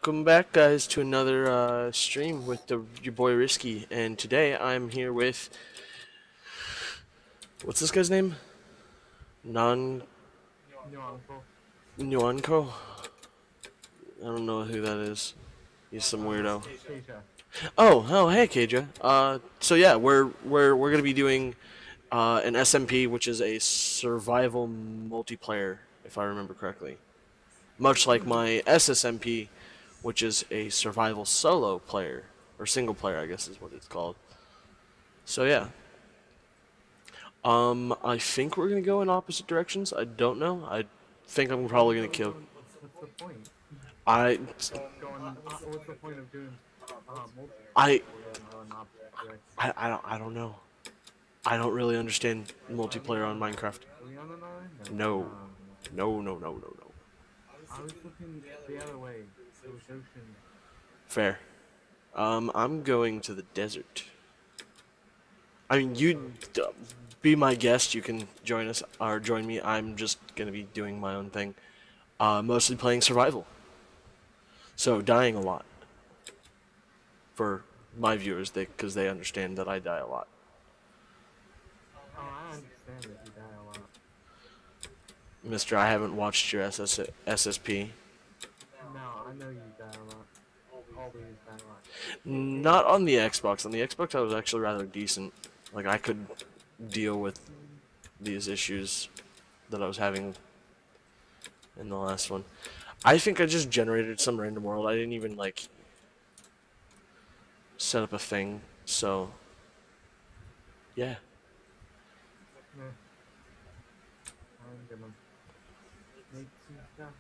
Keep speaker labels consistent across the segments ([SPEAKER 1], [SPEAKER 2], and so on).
[SPEAKER 1] Welcome back, guys, to another stream with your boy Risky, and today I'm here with what's this guy's name? Non Nuanko. I don't know who that is. He's some weirdo. Oh, hey, Keja. So yeah, we're gonna be doing an SMP, which is a survival multiplayer, if I remember correctly. Much like my SSMP, which is a survival solo player or single player, I guess is what it's called. So yeah, I think we're gonna go in opposite directions. I don't know. I think I'm probably gonna kill.
[SPEAKER 2] What's the point?
[SPEAKER 1] I,
[SPEAKER 2] What's the point of doing multiplayer
[SPEAKER 1] I,
[SPEAKER 2] and going opposite directions?
[SPEAKER 1] I don't know. I don't really understand multiplayer on Minecraft.
[SPEAKER 2] Are we on an island?
[SPEAKER 1] No,
[SPEAKER 2] No.
[SPEAKER 1] no.
[SPEAKER 2] I was looking the other way. There was ocean.
[SPEAKER 1] Fair. I'm going to the desert. I mean, you be my guest. You can join us or join me. I'm just gonna be doing my own thing. Mostly playing survival. So dying a lot. For my viewers, because they understand that I die a lot.
[SPEAKER 2] Oh, I understand that you die a lot.
[SPEAKER 1] Mister, I haven't watched your SSP.
[SPEAKER 2] No, I know you die a lot. Always die a lot.
[SPEAKER 1] Not on the Xbox. On the Xbox, I was actually rather decent. Like, I could deal with these issues that I was having in the last one. I think I just generated some random world. I didn't even, like, set up a thing. So, yeah.
[SPEAKER 2] I'm gonna make some stuff.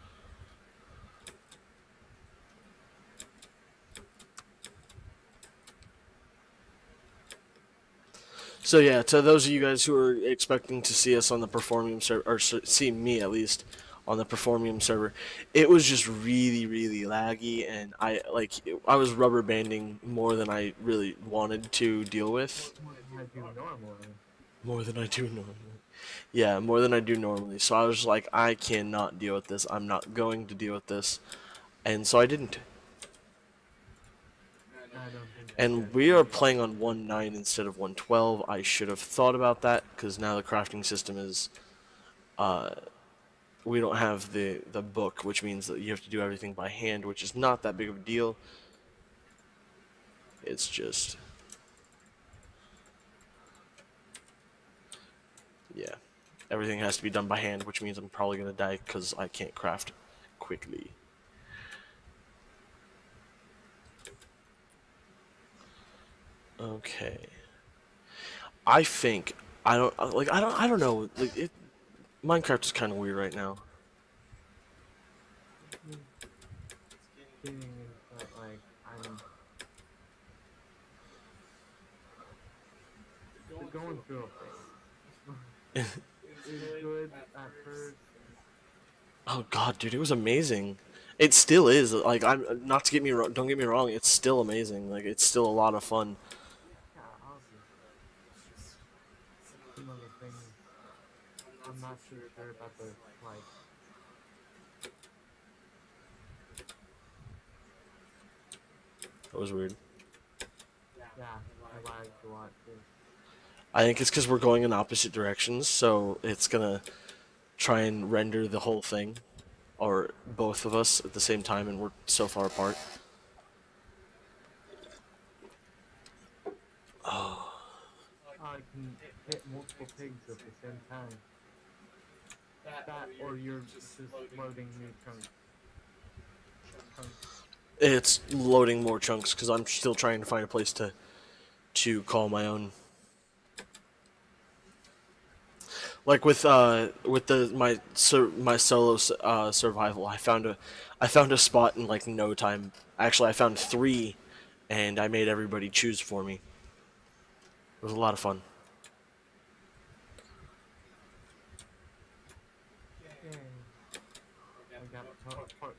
[SPEAKER 1] So yeah, to those of you guys who are expecting to see us on the Performium server, or see me at least on the Performium server, it was just really laggy, and I was rubber banding more than I really wanted to deal with.
[SPEAKER 2] More than I do normally.
[SPEAKER 1] More than I do normally. Yeah, more than I do normally. So I was like, I cannot deal with this. I'm not going to deal with this, and so I didn't.
[SPEAKER 2] I don't think
[SPEAKER 1] And we are playing on 1.9 instead of 1.12. I should have thought about that, because now the crafting system is, we don't have the book, which means that you have to do everything by hand, which is not that big of a deal. It's just, yeah, everything has to be done by hand, which means I'm probably going to die because I can't craft quickly. Okay. I think I don't know. Like Minecraft is kind of weird right now.
[SPEAKER 2] getting like I'm going through a phase. It was good at first.
[SPEAKER 1] Oh God, dude, it was amazing. It still is. Like I'm not to get me wrong. Don't get me wrong. It's still amazing. Like it's still a lot of fun.
[SPEAKER 2] Yeah, obviously. Some of the things I'm not too sure about the like.
[SPEAKER 1] That was weird.
[SPEAKER 2] Yeah, I lied a lot too.
[SPEAKER 1] I think it's because we're going in opposite directions, so it's gonna try and render the whole thing, or both of us at the same time, and we're so far apart. Oh.
[SPEAKER 2] I can hit multiple pigs at the same time. That or you're just loading new chunks.
[SPEAKER 1] It's loading more chunks because I'm still trying to find a place to call my own. Like with my solo survival, I found a spot in like no time. Actually, I found 3, and I made everybody choose for me. It was a lot of fun.
[SPEAKER 2] Yay. I got part.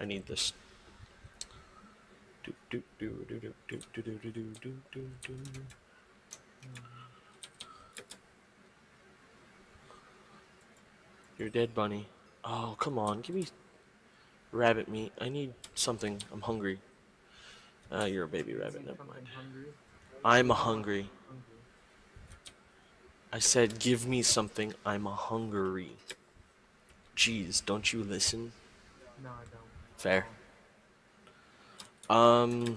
[SPEAKER 1] I need this. Do, do, do, do, do, do, do, do, do, do, do, do. You're dead, bunny. Oh, come on. Give me rabbit meat. I need something. I'm hungry. You're a baby rabbit. Never mind.
[SPEAKER 2] Something hungry.
[SPEAKER 1] I'm
[SPEAKER 2] You don't
[SPEAKER 1] hungry.
[SPEAKER 2] hungry.
[SPEAKER 1] I said, give me something. I'm hungry. Jeez, don't you listen?
[SPEAKER 2] No, I don't.
[SPEAKER 1] Fair.
[SPEAKER 2] Oh.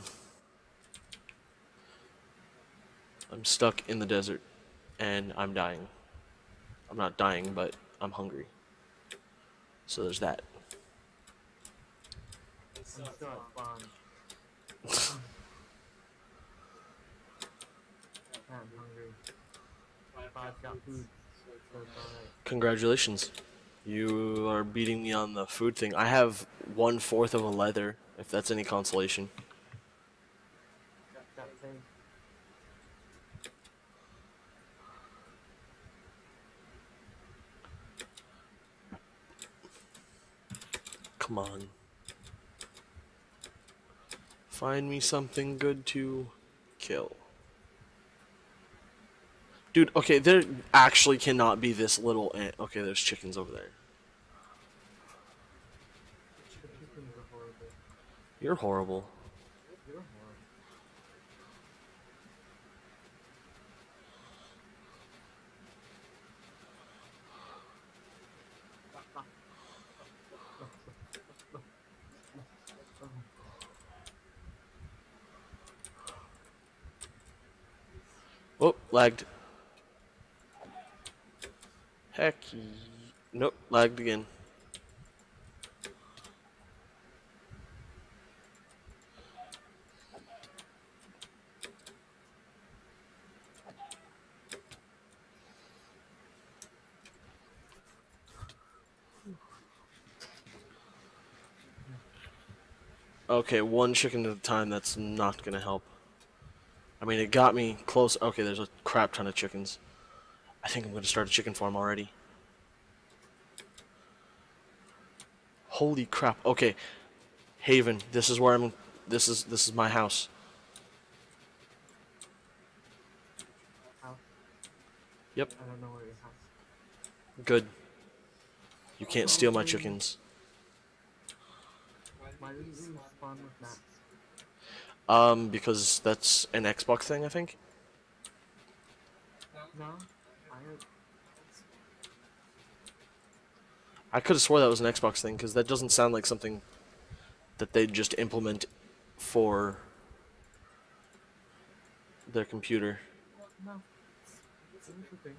[SPEAKER 1] I'm stuck in the desert, and I'm dying. I'm not dying, but I'm hungry. So there's that.
[SPEAKER 2] I'm still at spawn. I'm hungry. But I've got food, so it's alright.
[SPEAKER 1] Congratulations. You are beating me on the food thing. I have 1/4 of a leather, if that's any consolation.
[SPEAKER 2] Got pig.
[SPEAKER 1] Come on. Find me something good to kill. Dude, okay, there actually cannot be this little ant. Okay, there's chickens over there.
[SPEAKER 2] The chickens are horrible.
[SPEAKER 1] You're horrible.
[SPEAKER 2] You're horrible.
[SPEAKER 1] Oh, lagged. Heck. Nope, lagged again. Okay, one chicken at a time, that's not gonna help. I mean, it got me close. Okay, there's a crap ton of chickens. I think I'm gonna start a chicken farm already. Holy crap. Okay, Haven, this is where I'm. This is my house.
[SPEAKER 2] House.
[SPEAKER 1] Yep,
[SPEAKER 2] I don't know where your house.
[SPEAKER 1] good. You can't steal my chickens.
[SPEAKER 2] Why didn't you spawn with maps?
[SPEAKER 1] Because that's an Xbox thing, I think.
[SPEAKER 2] No,
[SPEAKER 1] I could have swore that was an Xbox thing, because that doesn't sound like something that they'd just implement for their computer.
[SPEAKER 2] no. It was a thing.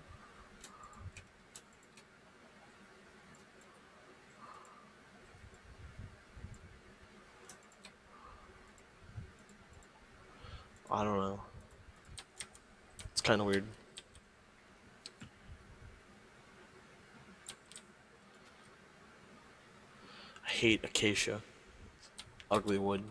[SPEAKER 1] I don't know. It's kind of weird. I hate acacia. Ugly wood.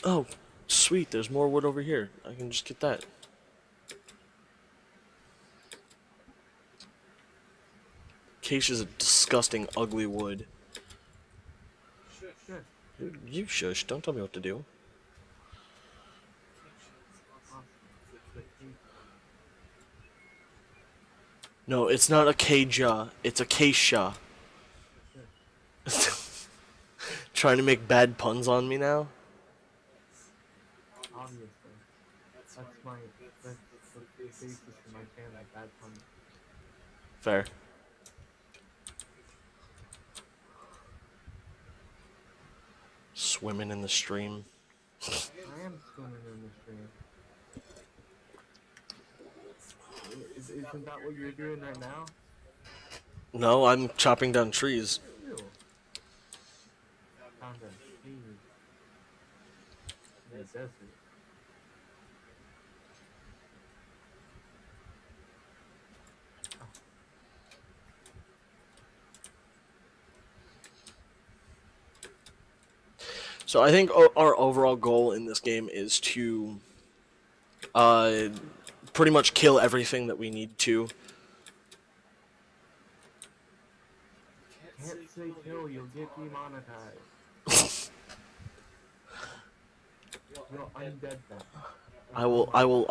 [SPEAKER 1] Oh, sweet, there's more wood over here. I can just get that. Acacia is a disgusting, ugly wood.
[SPEAKER 2] Sure.
[SPEAKER 1] You shush, don't tell me what to do.
[SPEAKER 2] Awesome. The cake.
[SPEAKER 1] No, it's not acacia, it's acacia.
[SPEAKER 2] Sure.
[SPEAKER 1] Trying to make bad puns on me now?
[SPEAKER 2] Obviously. That's the basis for my channel, bad puns.
[SPEAKER 1] Fair. Swimming in the stream.
[SPEAKER 2] I am swimming in the stream. Isn't that what you're doing right now?
[SPEAKER 1] No, I'm chopping down trees.
[SPEAKER 2] Ew. Found a cave in the desert. Oh,
[SPEAKER 1] So I think our overall goal in this game is to uh, pretty much kill everything that we need to.
[SPEAKER 2] can't say kill, you'll get demonetized. You'll undead them.
[SPEAKER 1] I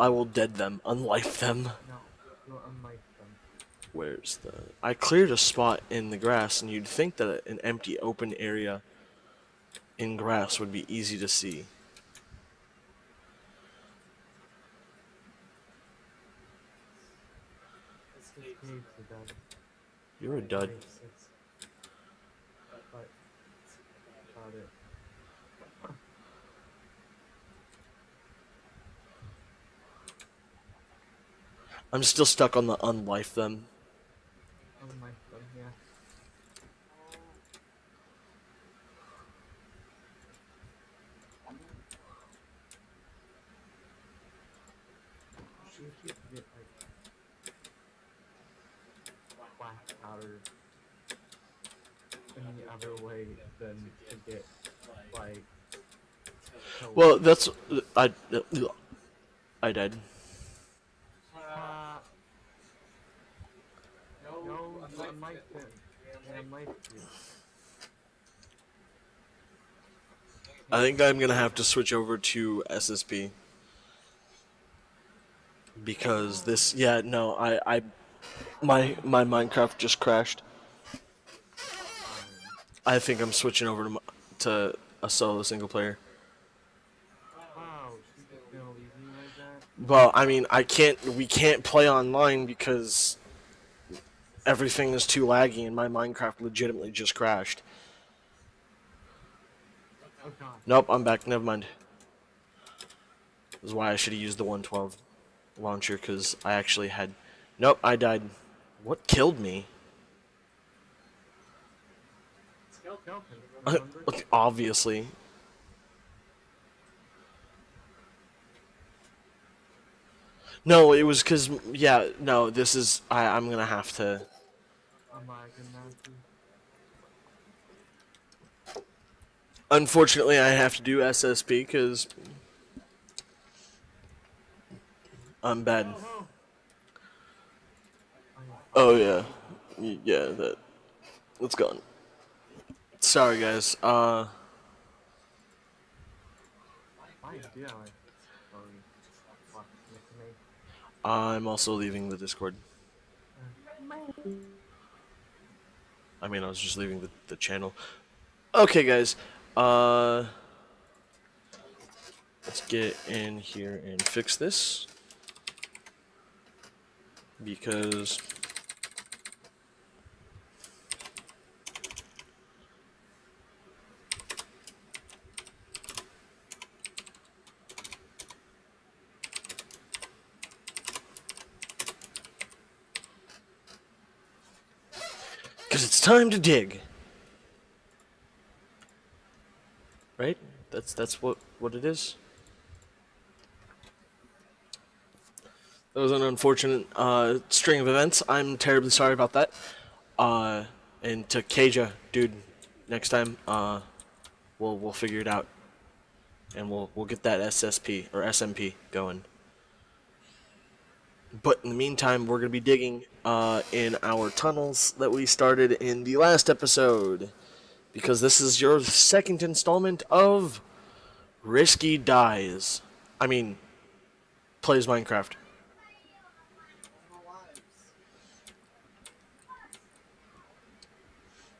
[SPEAKER 1] will dead them, unlife them.
[SPEAKER 2] No, you'll unlife them.
[SPEAKER 1] Where's the? I cleared a spot in the grass, and you'd think that an empty open area in grass would be easy to see.
[SPEAKER 2] This cave's a dud.
[SPEAKER 1] You're a dud.
[SPEAKER 2] But about it.
[SPEAKER 1] I'm still stuck on the unlife them.
[SPEAKER 2] Unlife them, yeah. You should get like black powder any other way than to get like
[SPEAKER 1] Well, that's I died.
[SPEAKER 2] No, you unlife them. They unlife you.
[SPEAKER 1] I think I'm gonna have to switch over to SSP because this. Yeah, no, my Minecraft just crashed. I think I'm switching over to a solo single player.
[SPEAKER 2] Wow, she's just gonna leave me like that?
[SPEAKER 1] Well, I mean, we can't play online because everything is too laggy and my Minecraft legitimately just crashed.
[SPEAKER 2] Oh god.
[SPEAKER 1] Nope, I'm back. Never mind. This is why I should have used the 112 launcher because I actually had. Nope, I died. What killed me?
[SPEAKER 2] Skeleton, remember?
[SPEAKER 1] Obviously. No, it was because, yeah, no, this is, I'm gonna have to.
[SPEAKER 2] I'm lagging now too.
[SPEAKER 1] Unfortunately, I have to do SSP because I'm bad.
[SPEAKER 2] Oh,
[SPEAKER 1] Oh, yeah. Yeah, that's gone. Sorry, guys.
[SPEAKER 2] why did I? Sorry. Fuck, me.
[SPEAKER 1] I'm also leaving the Discord. I mean, I was just leaving the channel. Okay, guys. Let's get in here and fix this. Because it's time to dig. Right? That's what it is. That was an unfortunate string of events. I'm terribly sorry about that. And to Kaja, dude, next time we'll figure it out, and we'll get that SSP or SMP going. But in the meantime, we're gonna be digging in our tunnels that we started in the last episode, because this is your second installment of Risky Dies. I mean, plays Minecraft.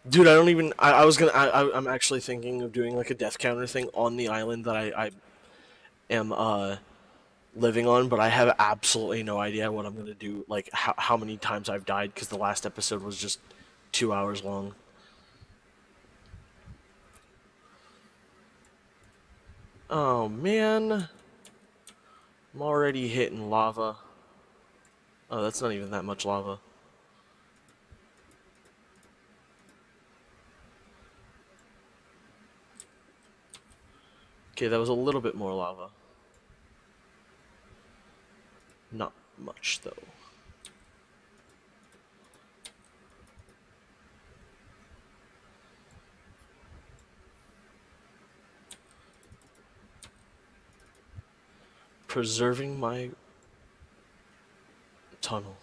[SPEAKER 1] Dude, I don't even. I was gonna. I'm actually thinking of doing like a death counter thing on the island that I am living on, but I have absolutely no idea what I'm gonna do. Like how many times I've died because the last episode was just 2 hours long. Oh man, I'm already hitting lava. Oh, that's not even that much lava. Okay, that was a little bit more lava. Not much, though. Preserving my tunnel.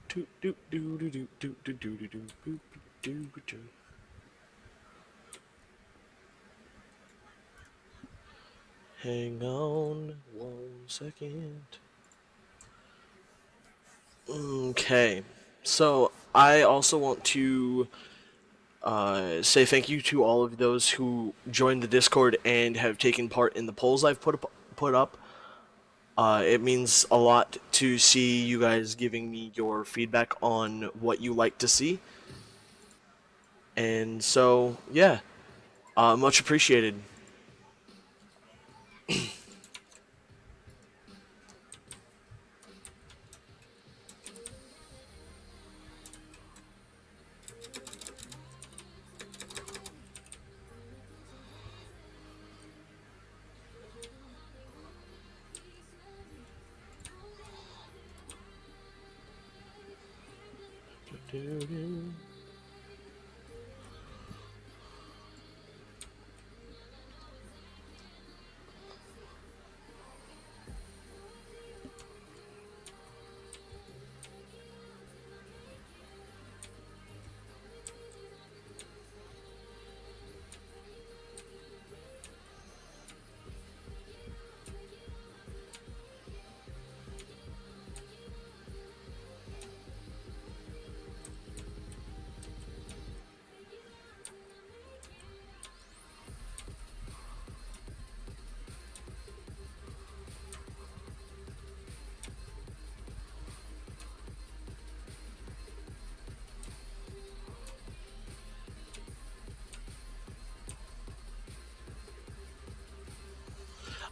[SPEAKER 1] Do do do do do do do do do do do do do. Hang on 1 second. Okay, so I also want to say thank you to all of those who joined the Discord and have taken part in the polls I've put up. It means a lot to see you guys giving me your feedback on what you like to see. And so, yeah, much appreciated.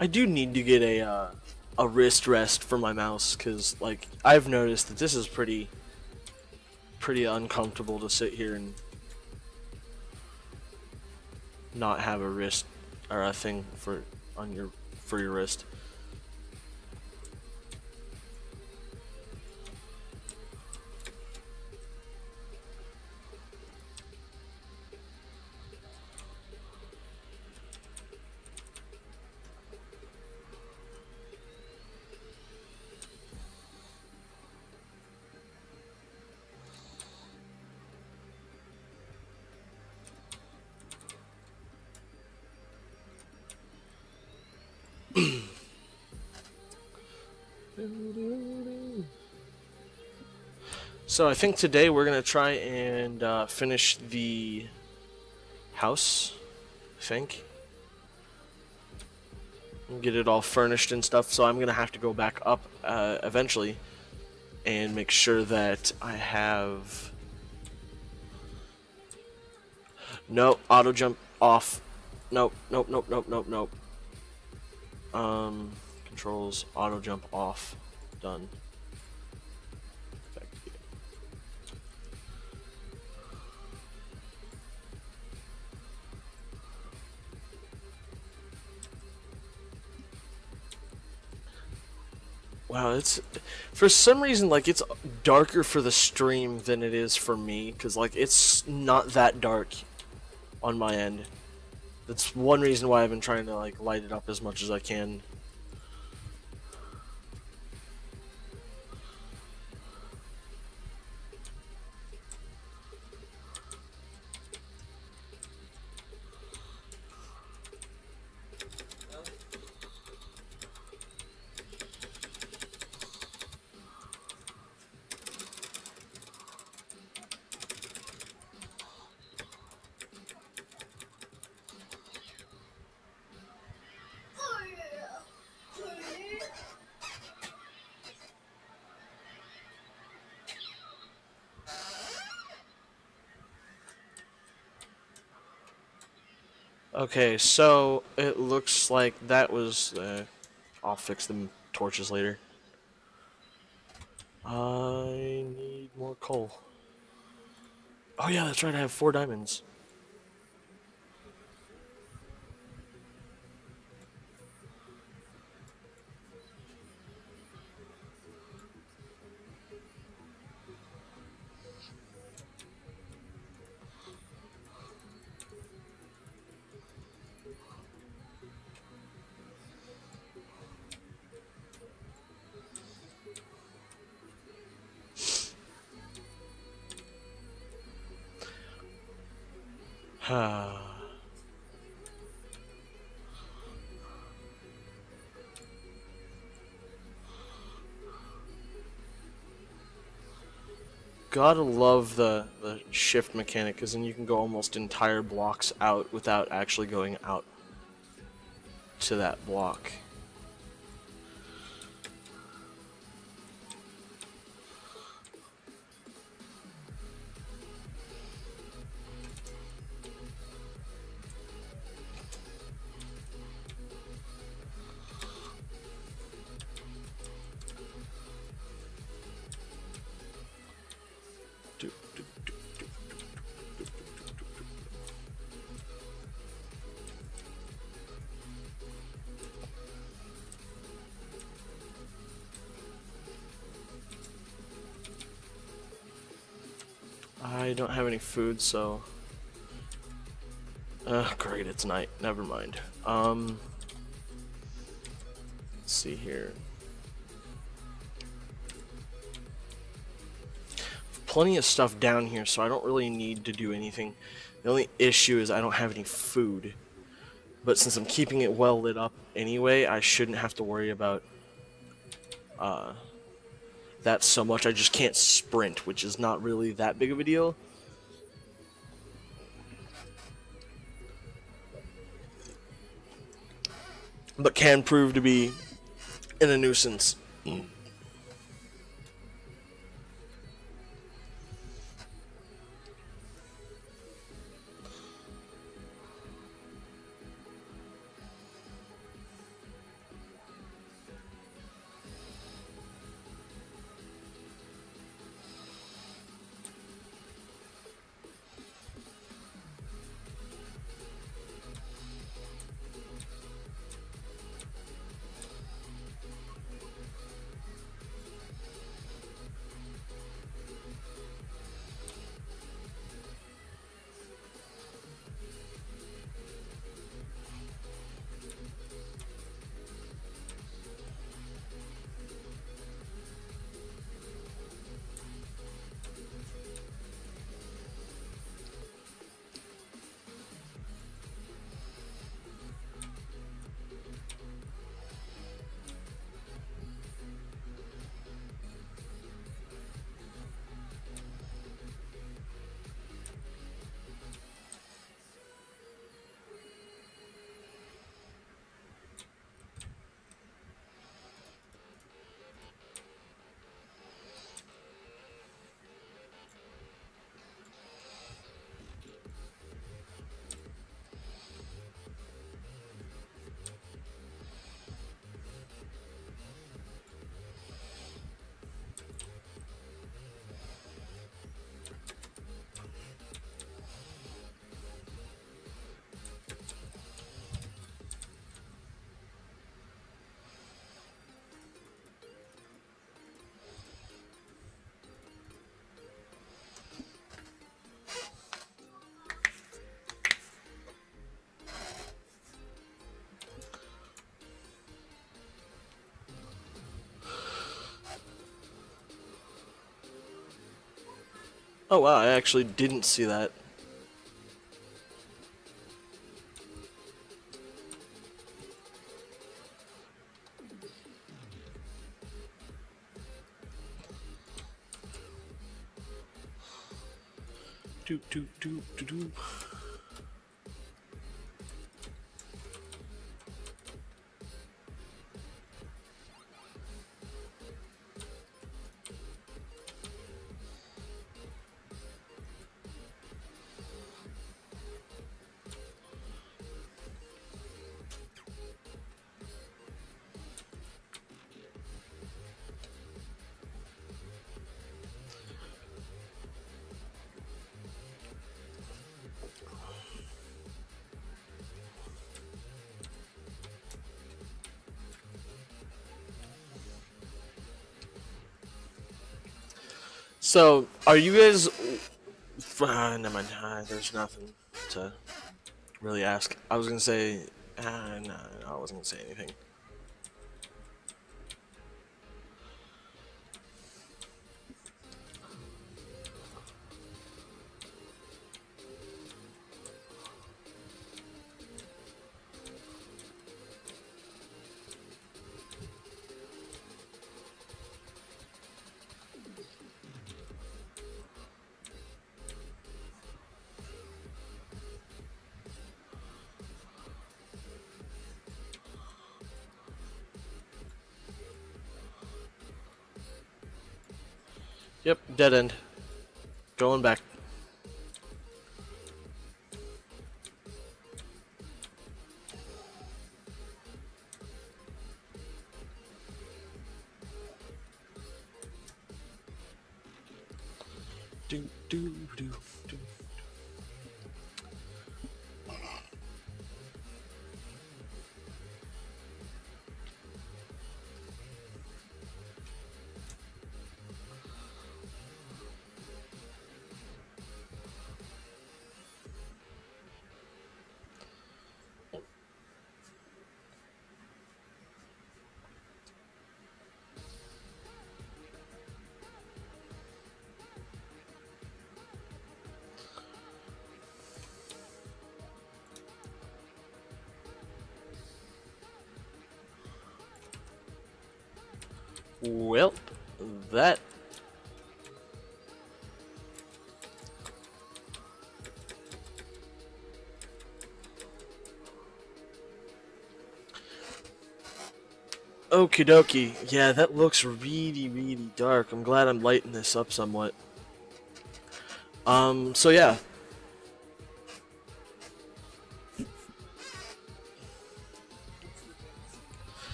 [SPEAKER 1] I do need to get a wrist rest for my mouse because like I've noticed that this is pretty uncomfortable to sit here and not have a wrist or a thing for your wrist. So I think today we're gonna try and finish the house. I think. And get it all furnished and stuff. So I'm gonna have to go back up eventually and make sure that I have. No, auto jump off. Nope, nope, nope, nope, nope, nope. Controls, auto jump off. Done. Back to you. Wow, it's for some reason like it's darker for the stream than it is for me because like it's not that dark on my end. That's one reason why I've been trying to like light it up as much as I can. Okay, so it looks like that was. I'll fix the torches later. I need more coal. Oh yeah, that's right. I have 4 diamonds. Gotta love the shift mechanic, because then you can go almost entire blocks out without actually going out to that block. I don't have any food, so... great, it's night. Never mind. Let's see here. Plenty of stuff down here, so I don't really need to do anything. The only issue is I don't have any food. But since I'm keeping it well lit up anyway, I shouldn't have to worry about that so much. I just can't sprint, which is not really that big of a deal. But can prove to be a nuisance. Oh wow, I actually didn't see that. Do do do do do. So, are you guys? Never mind. There's nothing to really ask. I was gonna say, no, I wasn't gonna say anything. Yep, dead end. Going back. Do do do do. Well, that. Okie dokie. Yeah, that looks really, really dark. I'm glad I'm lighting this up somewhat. So yeah.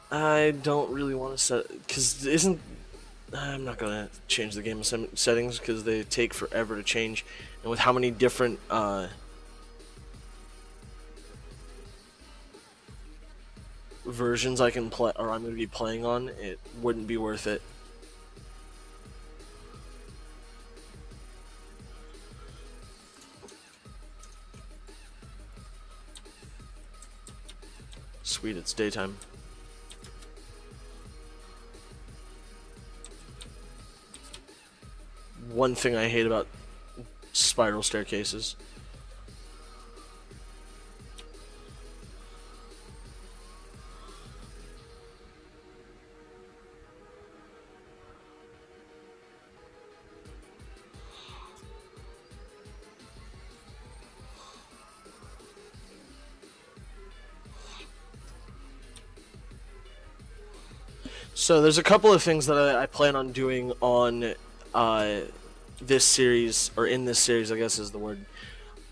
[SPEAKER 1] I don't really want to set, because isn't, I'm not going to change the game settings because they take forever to change, and with how many different versions I can play, or I'm going to be playing on, it wouldn't be worth it. Sweet, it's daytime. One thing I hate about spiral staircases. So there's a couple of things that I plan on doing on this series, or in this series, I guess is the word.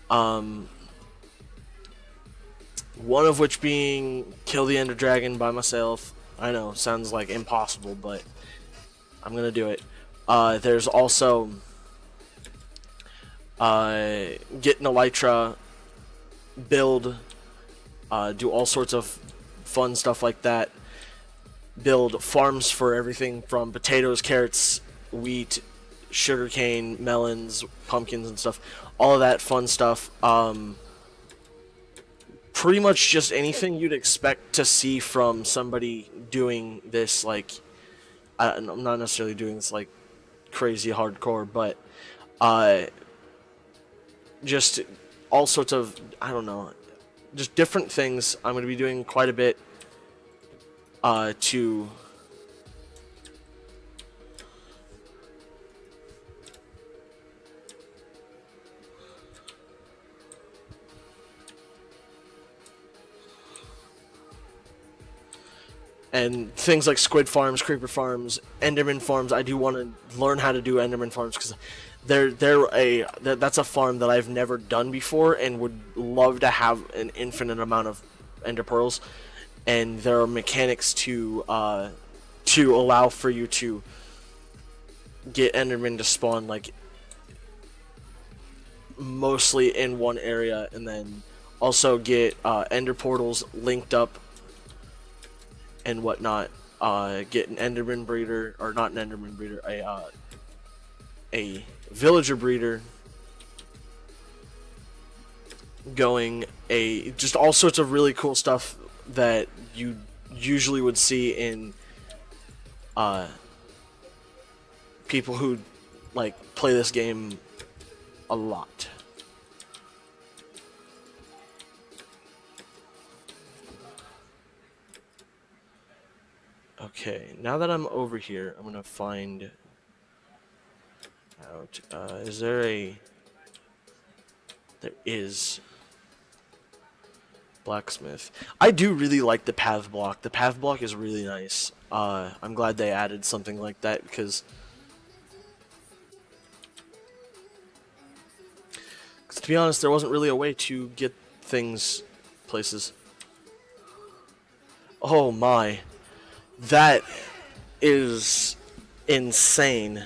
[SPEAKER 1] One of which being kill the Ender Dragon by myself. I know, sounds like impossible, but I'm gonna do it. There's also get an Elytra, build, do all sorts of fun stuff like that. Build farms for everything from potatoes, carrots, wheat, sugarcane, melons, pumpkins, and stuff. All of that fun stuff. Pretty much just anything you'd expect to see from somebody doing this, like, I'm not necessarily doing this, like, crazy hardcore, but, just all sorts of, I don't know, just different things. I'm going to be doing quite a bit, to and things like squid farms, creeper farms, enderman farms. I do want to learn how to do enderman farms because that's a farm that I've never done before and would love to have an infinite amount of ender pearls. And there are mechanics to allow for you to get endermen to spawn, like, mostly in one area, and then also get ender portals linked up and whatnot. Get an enderman breeder, or not an enderman breeder, a villager breeder going, just all sorts of really cool stuff that you usually would see in people who like play this game a lot. Okay, now that I'm over here, I'm gonna find out, is there a... There is. Blacksmith. I do really like the path block. The path block is really nice. I'm glad they added something like that because to be honest, there wasn't really a way to get things places. Oh my. That is insane.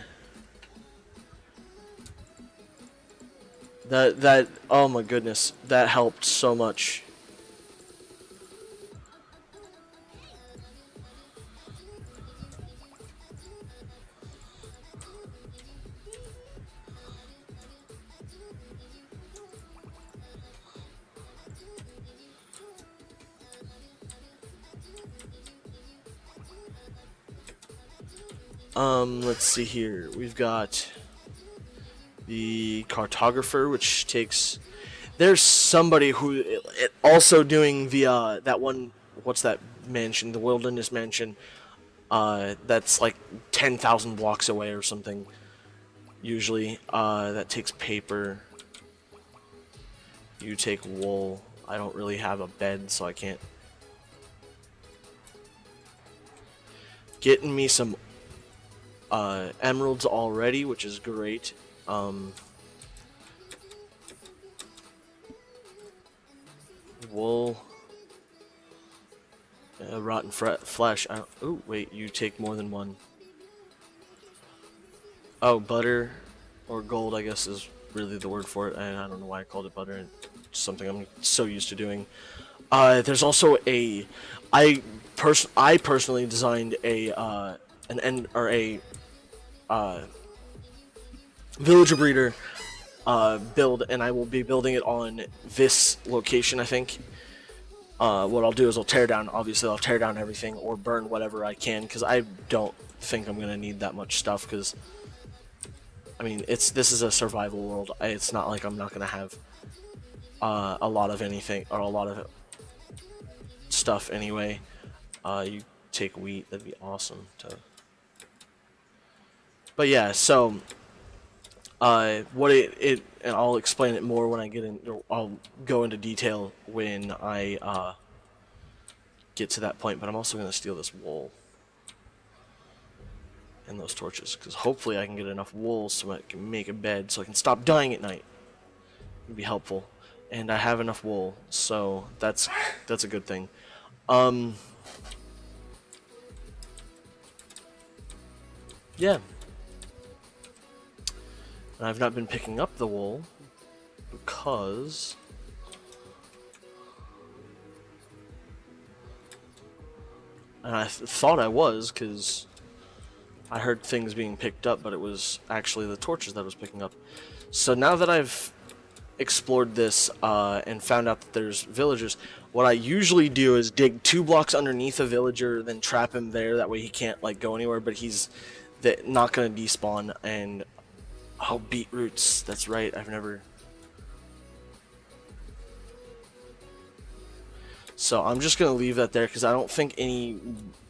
[SPEAKER 1] That oh my goodness, that helped so much. Let's see here. We've got the cartographer, which takes... There's somebody who also doing the that one. What's that mansion? The wilderness mansion. That's like 10,000 blocks away or something. Usually, that takes paper. You take wool. I don't really have a bed, so I can't. Getting me some emeralds already, which is great. Wool. Rotten flesh. Oh, wait, you take more than one. Oh, butter or gold, I guess, is really the word for it. I don't know why I called it butter. It's something I'm so used to doing. There's also a... I personally designed a villager breeder build, and I will be building it on this location, I think. What I'll do is I'll tear down everything or burn whatever I can, because I don't think I'm gonna need that much stuff, because I mean this is a survival world. It's not like I'm not gonna have a lot of anything or a lot of stuff anyway. You take wheat, that'd be awesome to... But yeah, so what and I'll explain it more when I get in. I'll go into detail when I get to that point. But I'm also gonna steal this wool and those torches, because hopefully I can get enough wool so I can make a bed, so I can stop dying at night. It'd be helpful, and I have enough wool, so that's a good thing. Yeah. And I've not been picking up the wool because and I thought I was, because I heard things being picked up, but it was actually the torches that I was picking up. So now that I've explored this and found out that there's villagers, what I usually do is dig 2 blocks underneath a villager, then trap him there. That way he can't like go anywhere, but he's not gonna despawn. And oh, beetroots, that's right, I've never... So I'm just gonna leave that there, because I don't think any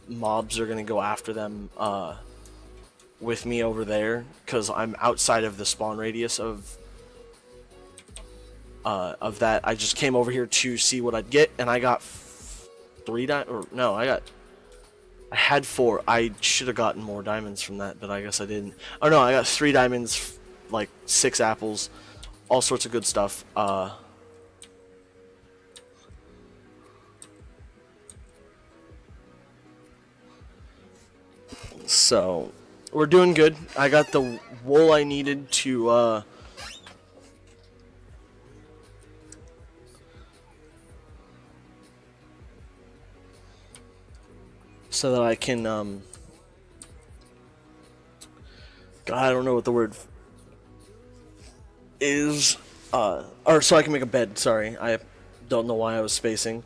[SPEAKER 1] mobs are gonna go after them with me over there, because I'm outside of the spawn radius of that. I just came over here to see what I'd get, and I got 3 diamonds, or no, I had 4. I should have gotten more diamonds from that, but I guess I didn't. Oh no, I got 3 diamonds, like 6 apples, all sorts of good stuff. So we're doing good. I got the wool I needed to so that I can God, I don't know what the word is, or so I can make a bed, sorry, I don't know why I was spacing,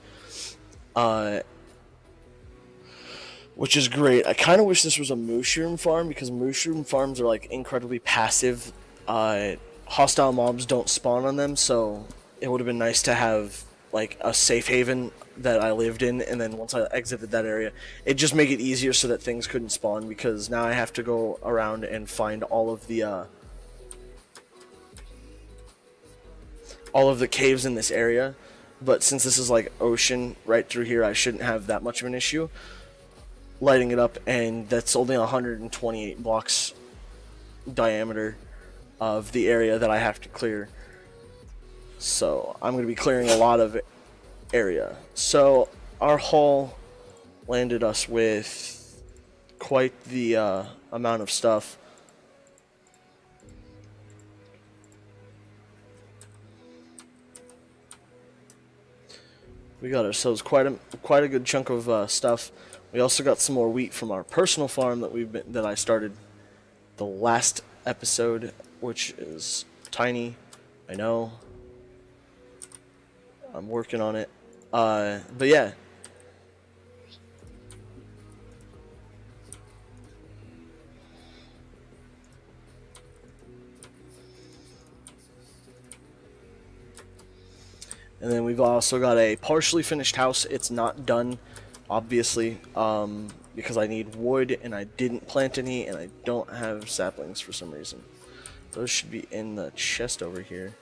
[SPEAKER 1] which is great. I kind of wish this was a mushroom farm, because mushroom farms are like incredibly passive, hostile mobs don't spawn on them, so it would have been nice to have like a safe haven that I lived in, and then once I exited that area, it just make it easier so that things couldn't spawn, because now I have to go around and find all of the caves in this area. But since this is like ocean right through here, I shouldn't have that much of an issue lighting it up, and that's only 128 blocks diameter of the area that I have to clear. So I'm going to be clearing a lot of area. So our haul landed us with quite the amount of stuff. We got ourselves quite a good chunk of stuff. We also got some more wheat from our personal farm that I started the last episode, which is tiny. I know. I'm working on it. But yeah. And then we've also got a partially finished house. It's not done, obviously, because I need wood, and I didn't plant any, and I don't have saplings for some reason. Those should be in the chest over here.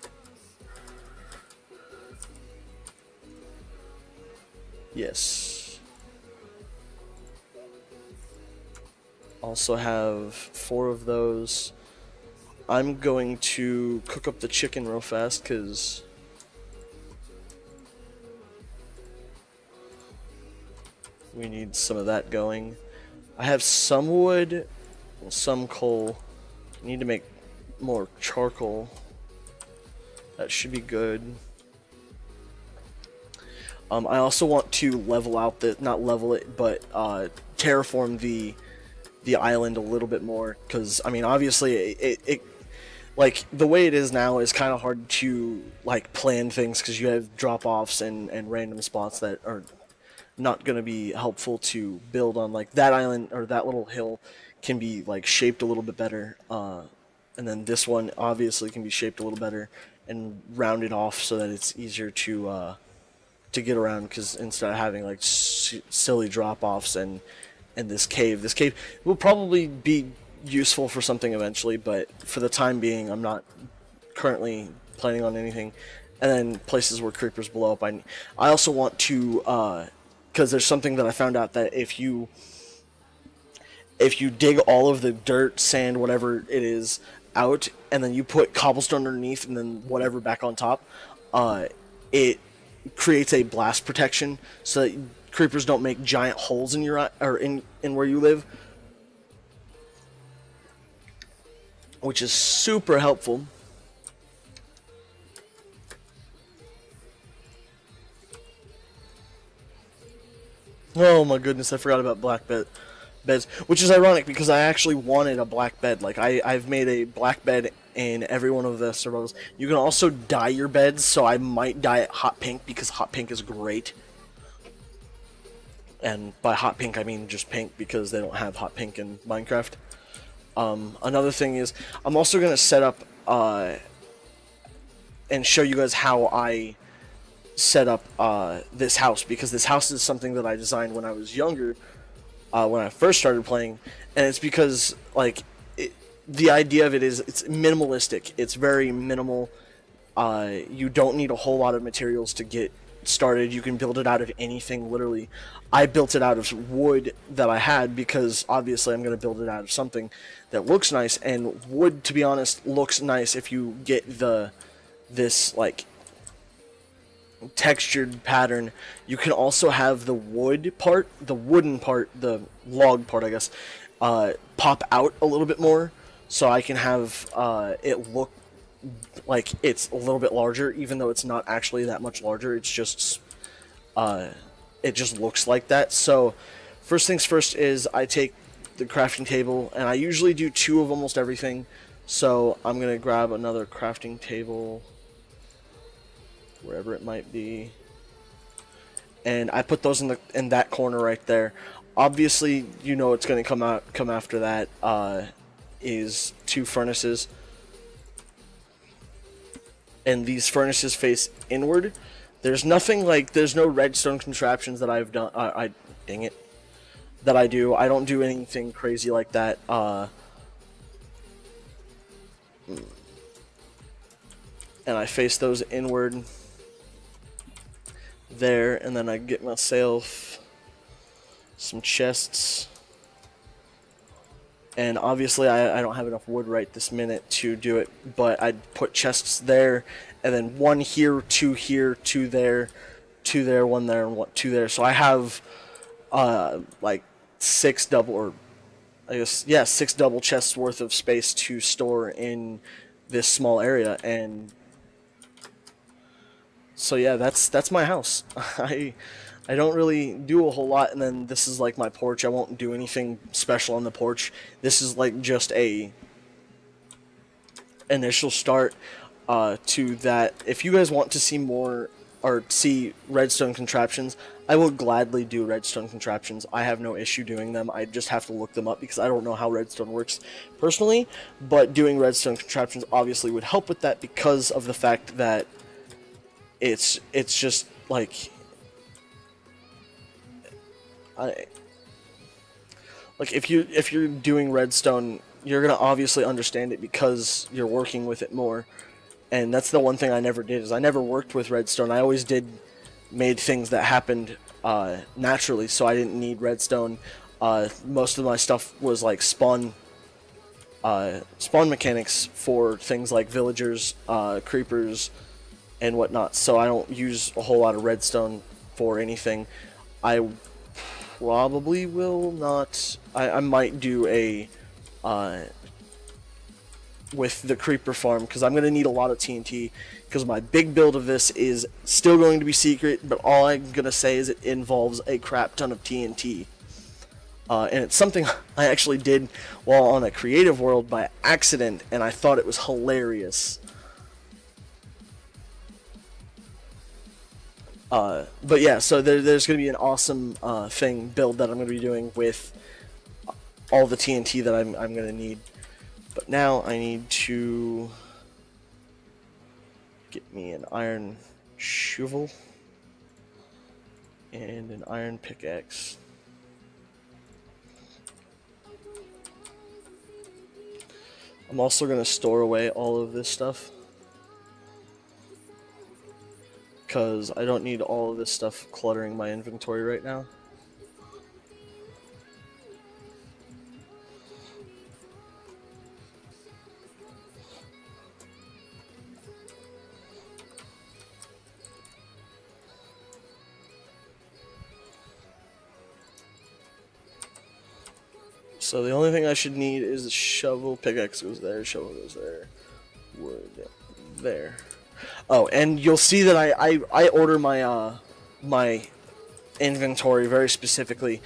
[SPEAKER 1] Yes. Also have 4 of those. I'm going to cook up the chicken real fast, because we need some of that going. I have some wood, some coal. I need to make more charcoal. That should be good. I also want to level out not level it, but terraform the island a little bit more, because I mean, obviously it like the way it is now is kind of hard to like plan things, because you have drop-offs and random spots that are not going to be helpful to build on. Like that island or that little hill can be like shaped a little bit better, and then this one obviously can be shaped a little better and rounded off so that it's easier to get around, because instead of having like silly drop-offs and this cave will probably be useful for something eventually, but for the time being I'm not currently planning on anything. And then places where creepers blow up, I also want to because there's something that I found out, that if you dig all of the dirt, sand, whatever it is out, and then you put cobblestone underneath and then whatever back on top, it creates a blast protection so that creepers don't make giant holes in your in where you live, which is super helpful. Oh my goodness, I forgot about black beds, which is ironic because I actually wanted a black bed. Like I've made a black bed in every one of the survivals. You can also dye your beds, so I might dye it hot pink because hot pink is great. And by hot pink I mean just pink, because they don't have hot pink in Minecraft. Another thing is, I'm also going to set up and show you guys how I set up this house, because this house is something that I designed when I was younger, when I first started playing, and it's because like the idea of it is it's minimalistic. It's very minimal. You don't need a whole lot of materials to get started. You can build it out of anything, literally. I built it out of wood that I had, because obviously I'm going to build it out of something that looks nice, and wood, to be honest, looks nice if you get this like textured pattern. You can also have the wood part, the wooden part, the log part, I guess, pop out a little bit more, so I can have it look like it's a little bit larger, even though it's not actually that much larger. It's just it just looks like that. So first things first is I take the crafting table, and I usually do 2 of almost everything. So I'm gonna grab another crafting table, wherever it might be, and I put those in that corner right there. Obviously, you know it's gonna come after that is 2 furnaces, and these furnaces face inward. There's nothing like there's no redstone contraptions that I've done. Dang it, that I do. I don't do anything crazy like that. And I face those inward there, and then I get myself some chests. And obviously I don't have enough wood right this minute to do it, but I'd put chests there, and then 1 here, 2 here, 2 there, 2 there, 1 there, and 2 there. So I have like 6 double, or I guess, yeah, 6 double chests worth of space to store in this small area. And so yeah, that's my house. I don't really do a whole lot, and then this is like my porch. I won't do anything special on the porch. This is like just a initial start to that. If you guys want to see more or see redstone contraptions, I will gladly do redstone contraptions. I have no issue doing them. I just have to look them up because I don't know how redstone works personally, but doing redstone contraptions obviously would help with that because of the fact that it's just like if you're doing redstone, you're gonna obviously understand it because you're working with it more. And that's the one thing I never did, is I never worked with redstone. I always made things that happened naturally, so I didn't need redstone. Most of my stuff was like spawn mechanics for things like villagers, creepers, and whatnot. So I don't use a whole lot of redstone for anything. I probably will not. I might do a with the creeper farm, because I'm going to need a lot of TNT, because my big build of this is still going to be secret, but all I'm going to say is it involves a crap ton of TNT. And it's something I actually did while on a creative world by accident, and I thought it was hilarious. But yeah, so there's going to be an awesome build that I'm going to be doing with all the TNT that I'm going to need. But now I need to get me an iron shovel and an iron pickaxe. I'm also going to store away all of this stuff, because I don't need all of this stuff cluttering my inventory right now. So the only thing I should need is a shovel. Pickaxe goes there, shovel goes there, wood there. Oh, and you'll see that I order my my inventory very specifically,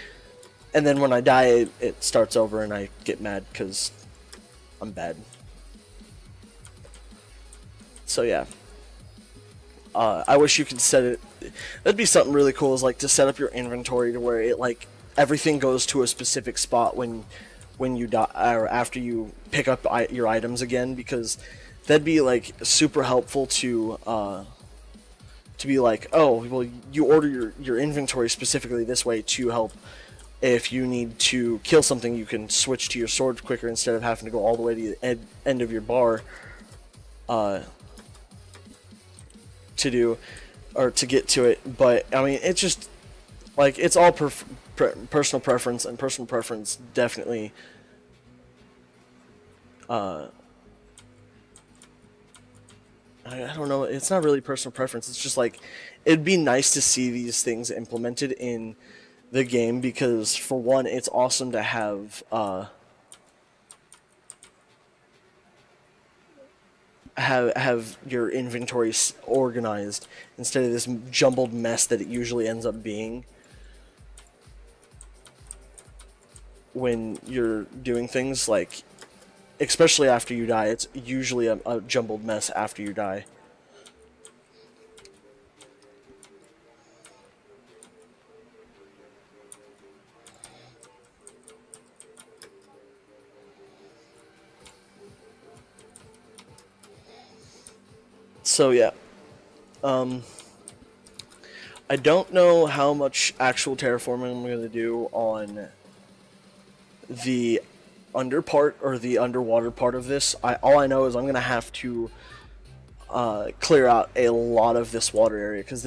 [SPEAKER 1] and then when I die it starts over and I get mad because I'm bad. So yeah, I wish you could set it. That'd be something really cool, is like to set up your inventory to where it like everything goes to a specific spot when you die, or after you pick up your items again, because that'd be like super helpful to be like, oh well, you order your inventory specifically this way to help if you need to kill something, you can switch to your sword quicker instead of having to go all the way to the end of your bar to do or to get to it. But I mean, it's just like it's all personal preference, and personal preference definitely I don't know, it's not really personal preference, it's just like it'd be nice to see these things implemented in the game, because for one, it's awesome to have your inventory organized instead of this jumbled mess that it usually ends up being when you're doing things. Like, especially after you die. It's usually a jumbled mess after you die. So yeah, I don't know how much actual terraforming I'm going to do on the under part or the underwater part of this. All I know is I'm going to have to clear out a lot of this water area because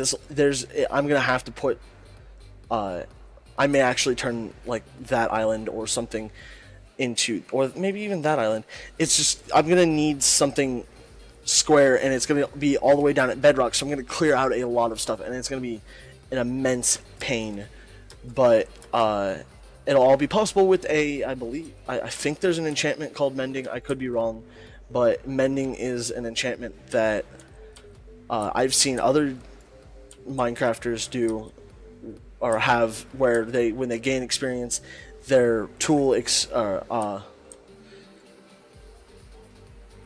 [SPEAKER 1] I'm going to have to put I may actually turn like that island or something into, or maybe even that island. It's just I'm going to need something square, and it's going to be all the way down at bedrock, so I'm going to clear out a lot of stuff, and it's going to be an immense pain. But it'll all be possible with I believe, I think there's an enchantment called Mending. I could be wrong, but Mending is an enchantment that I've seen other Minecrafters do or have, where when they gain experience, their tool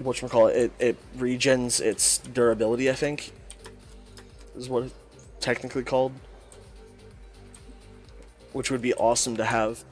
[SPEAKER 1] whatchamacallit, it regens its durability, I think, is what it's technically called. Which would be awesome to have.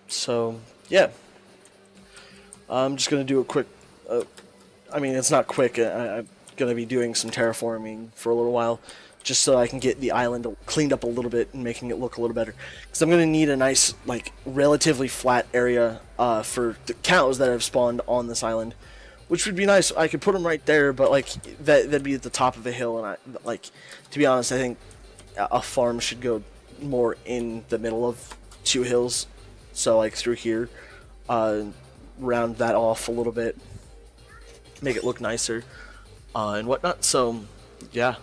[SPEAKER 1] So, yeah. I'm just going to do a quick... I mean, it's not quick. I'm going to be doing some terraforming for a little while, just so I can get the island cleaned up a little bit and making it look a little better. Because I'm going to need a nice, like, relatively flat area for the cows that have spawned on this island, which would be nice. I could put them right there, but, like, that'd be at the top of a hill, and to be honest, I think a farm should go more in the middle of two hills. So, like, through here, round that off a little bit, make it look nicer, and whatnot. So, yeah.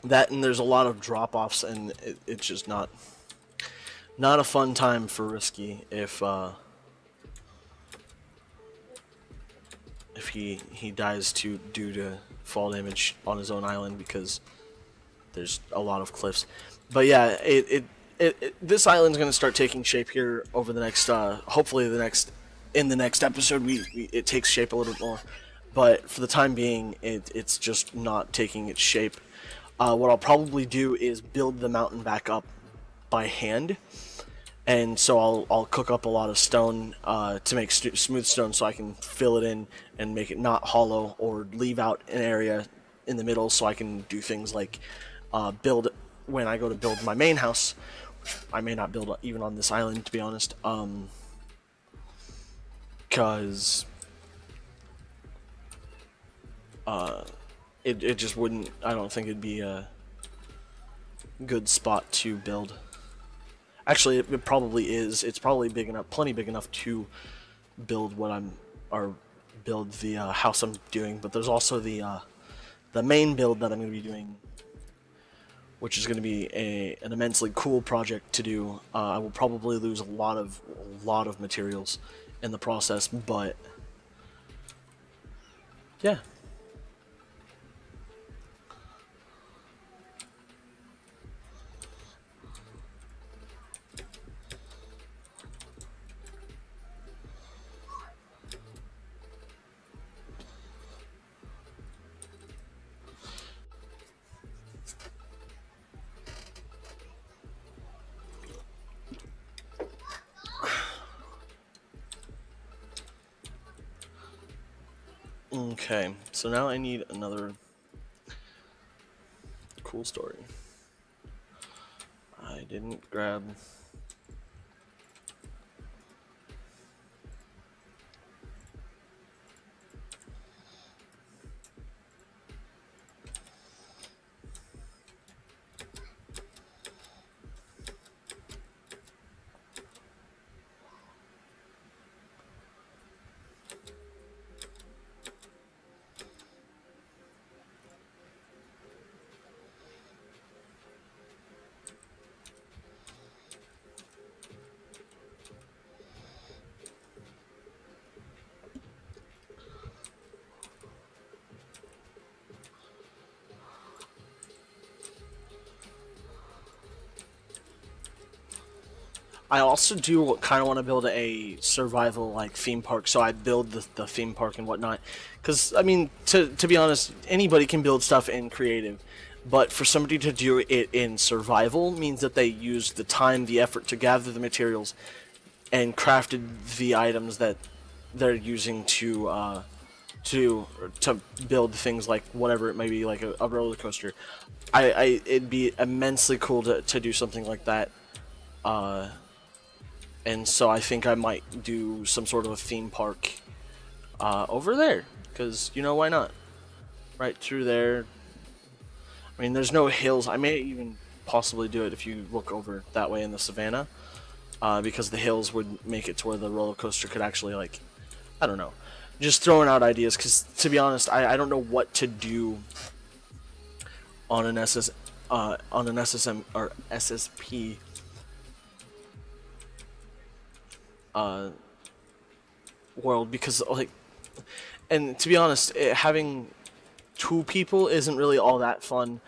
[SPEAKER 1] That, and there's a lot of drop-offs, and it's just not a fun time for Risky if he dies due to fall damage on his own island, because there's a lot of cliffs. But yeah, this island's gonna start taking shape here over the next hopefully in the next episode it takes shape a little bit more. But for the time being, it's just not taking its shape. What I'll probably do is build the mountain back up by hand, and so I'll cook up a lot of stone to make smooth stone, so I can fill it in and make it not hollow, or leave out an area in the middle so I can do things like build when I go to build my main house. I may not build even on this island, to be honest, because it just wouldn't. I don't think it'd be a good spot to build. Actually, it probably is. It's probably big enough, plenty big enough to build build the house I'm doing. But there's also the main build that I'm going to be doing, which is going to be an immensely cool project to do. I will probably lose a lot of materials in the process, but yeah. Okay, so now I need another cool story. I didn't grab... I also do kind of want to build a survival like theme park, so I build the theme park and whatnot. Because I mean, to be honest, anybody can build stuff in creative, but for somebody to do it in survival means that they used the time, the effort to gather the materials, and crafted the items that they're using to to build things like whatever it may be, like a roller coaster. It'd be immensely cool to do something like that. And so I think I might do some sort of a theme park over there, because you know, why not? Right through there. I mean, there's no hills. I may even possibly do it if you look over that way in the savannah, because the hills would make it to where the roller coaster could actually, like, I don't know, just throwing out ideas. Because to be honest, I don't know what to do on an on an SSM or SSP world, because like, and to be honest, having two people isn't really all that fun.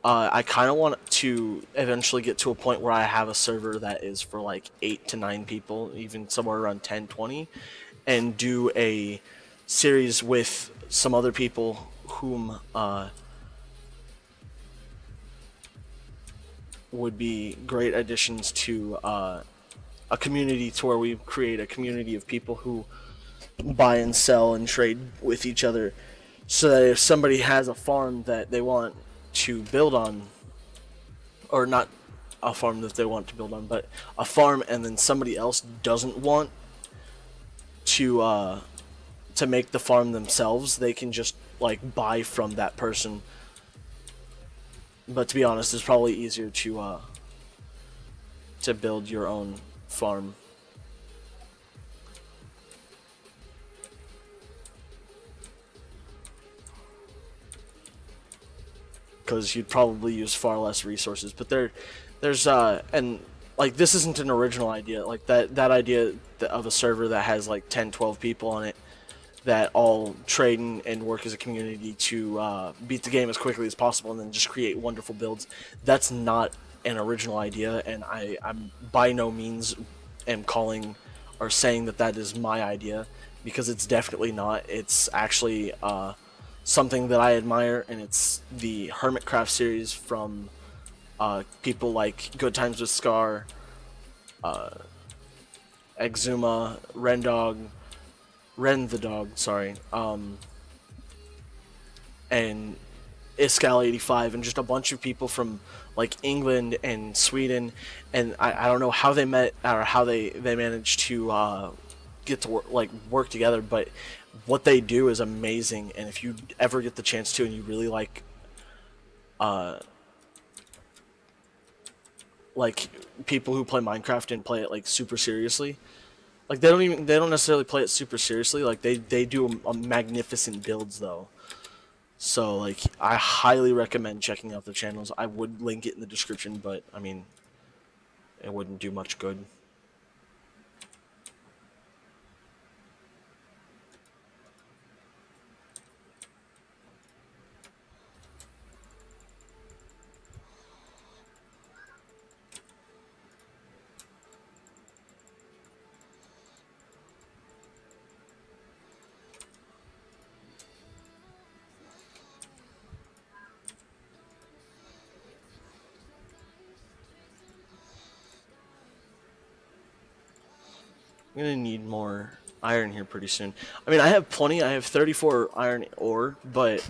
[SPEAKER 1] I kind of want to eventually get to a point where I have a server that is for like 8 to 9 people, even somewhere around 10, 20, and do a series with some other people whom would be great additions to a community, to where we create a community of people who buy and sell and trade with each other, so that if somebody has a farm that they want to build on, or not a farm that they want to build on, but a farm, and then somebody else doesn't want to make the farm themselves, they can just like buy from that person. But to be honest, it's probably easier to build your own farm. Because you'd probably use far less resources. But there's and like, this isn't an original idea. Like that idea of a server that has like 10, 12 people on it that all trade and work as a community to beat the game as quickly as possible and then just create wonderful builds. That's not an original idea, and I'm by no means am calling or saying that that is my idea, because it's definitely not. It's actually something that I admire, and it's the Hermitcraft series from people like Good Times with Scar, Exuma, Ren the dog, sorry, and Iscal85, and just a bunch of people from like England and Sweden, and I don't know how they met or how they managed to get to work together, but what they do is amazing. And if you ever get the chance to, and you really like people who play Minecraft and play it like super seriously, like they don't necessarily play it super seriously, like they do a magnificent builds though. So like, I highly recommend checking out their channels. I would link it in the description, but I mean, it wouldn't do much good. I'm gonna need more iron here pretty soon. I mean, I have plenty. I have 34 iron ore, but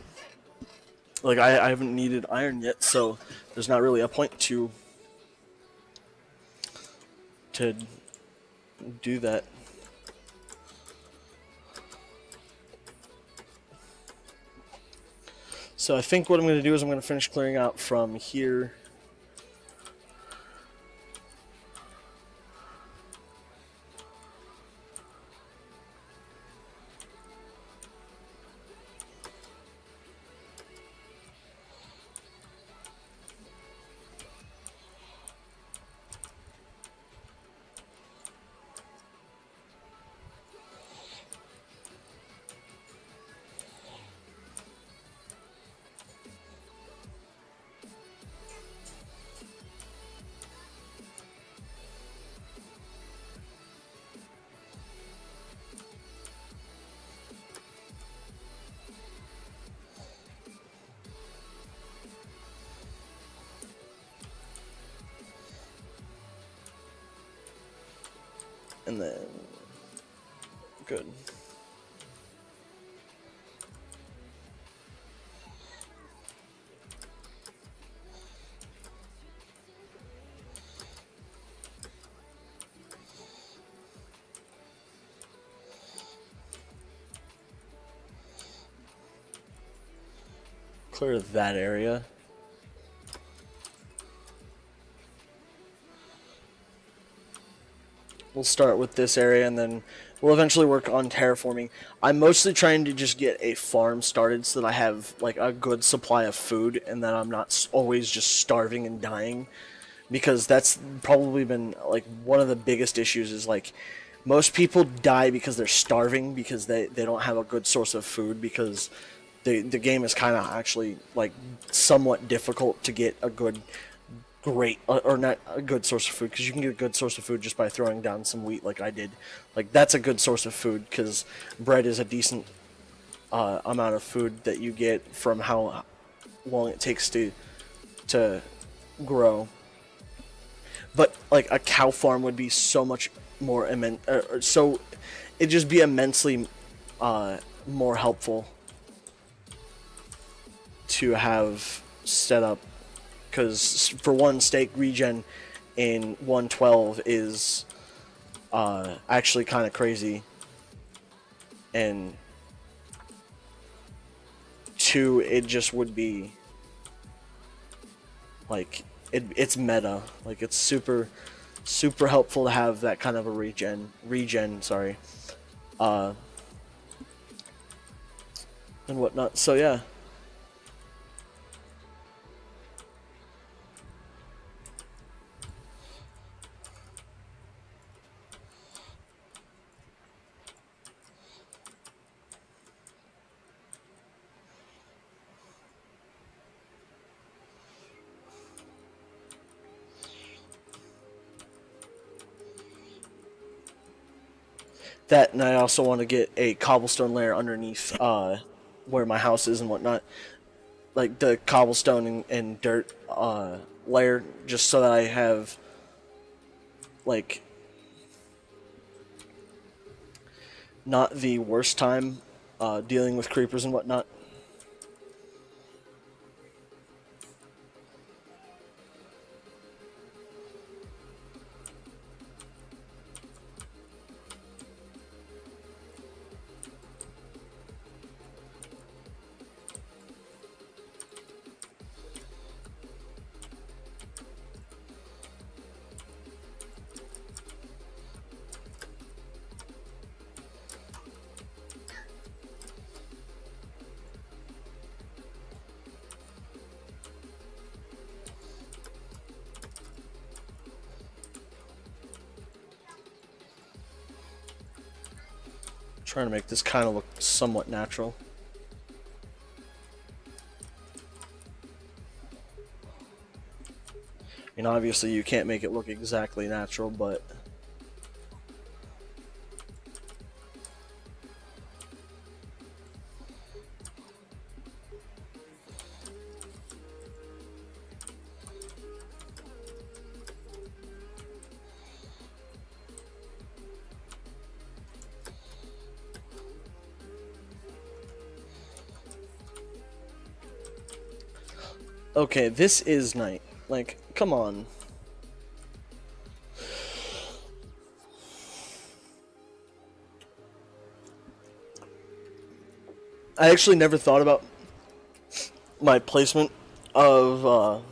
[SPEAKER 1] like, I haven't needed iron yet, so there's not really a point to do that. So I think what I'm gonna do is I'm gonna finish clearing out from here. And then, good. Clear that area. We'll start with this area and then we'll eventually work on terraforming. I'm mostly trying to just get a farm started so that I have like a good supply of food and that I'm not always just starving and dying, because that's probably been like one of the biggest issues is like most people die because they're starving because they don't have a good source of food, because the game is kind of actually like somewhat difficult to get a great or not a good source of food, because you can get a good source of food just by throwing down some wheat like I did. Like that's a good source of food because bread is a decent amount of food that you get from how long it takes to grow. But like a cow farm would be so much more immense, so it'd just be immensely more helpful to have set up. Because for one, steak regen in 112 is actually kind of crazy, and two, it just would be like it's meta. Like it's super helpful to have that kind of a regen. Sorry, and whatnot. So yeah. That, and I also want to get a cobblestone layer underneath where my house is and whatnot. Like the cobblestone and dirt layer, just so that I have like not the worst time dealing with creepers and whatnot. Trying to make this kind of look somewhat natural. And obviously you can't make it look exactly natural, but okay, this is night. Like, come on. I actually never thought about my placement of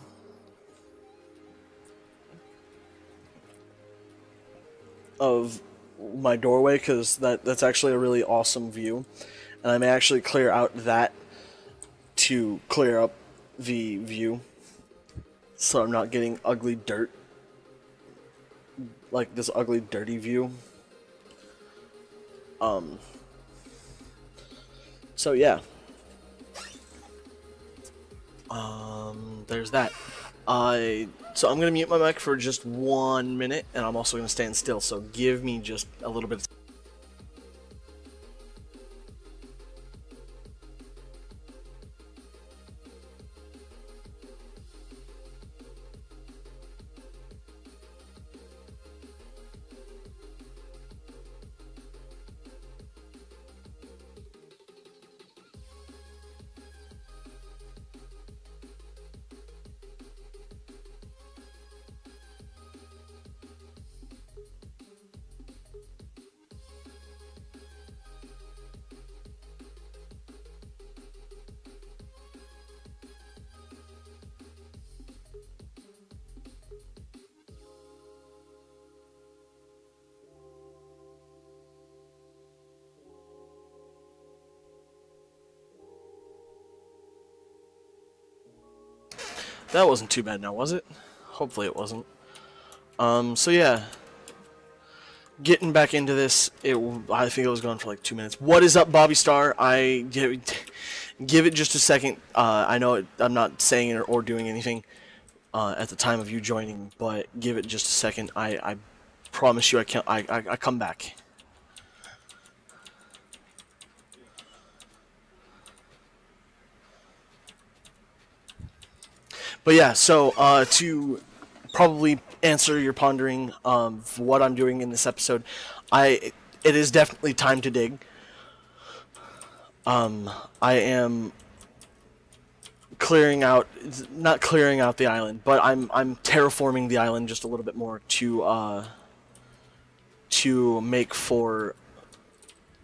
[SPEAKER 1] my doorway, because that's actually a really awesome view, and I may actually clear out that to clear up the view, so I'm not getting ugly dirt, like this ugly dirty view. So yeah. There's that. So I'm gonna mute my mic for just 1 minute, and I'm also gonna stand still, so give me just a little bit of That wasn't too bad now, was it? Hopefully it wasn't. So yeah. Getting back into this, I think it was going for like 2 minutes. What is up, Bobby Star? Give it just a second. I know I'm not saying it or doing anything at the time of you joining, but give it just a second. I promise you I come back. But yeah, so to probably answer your pondering of what I'm doing in this episode, it is definitely time to dig. I am clearing out, not clearing out the island, but I'm terraforming the island just a little bit more to make for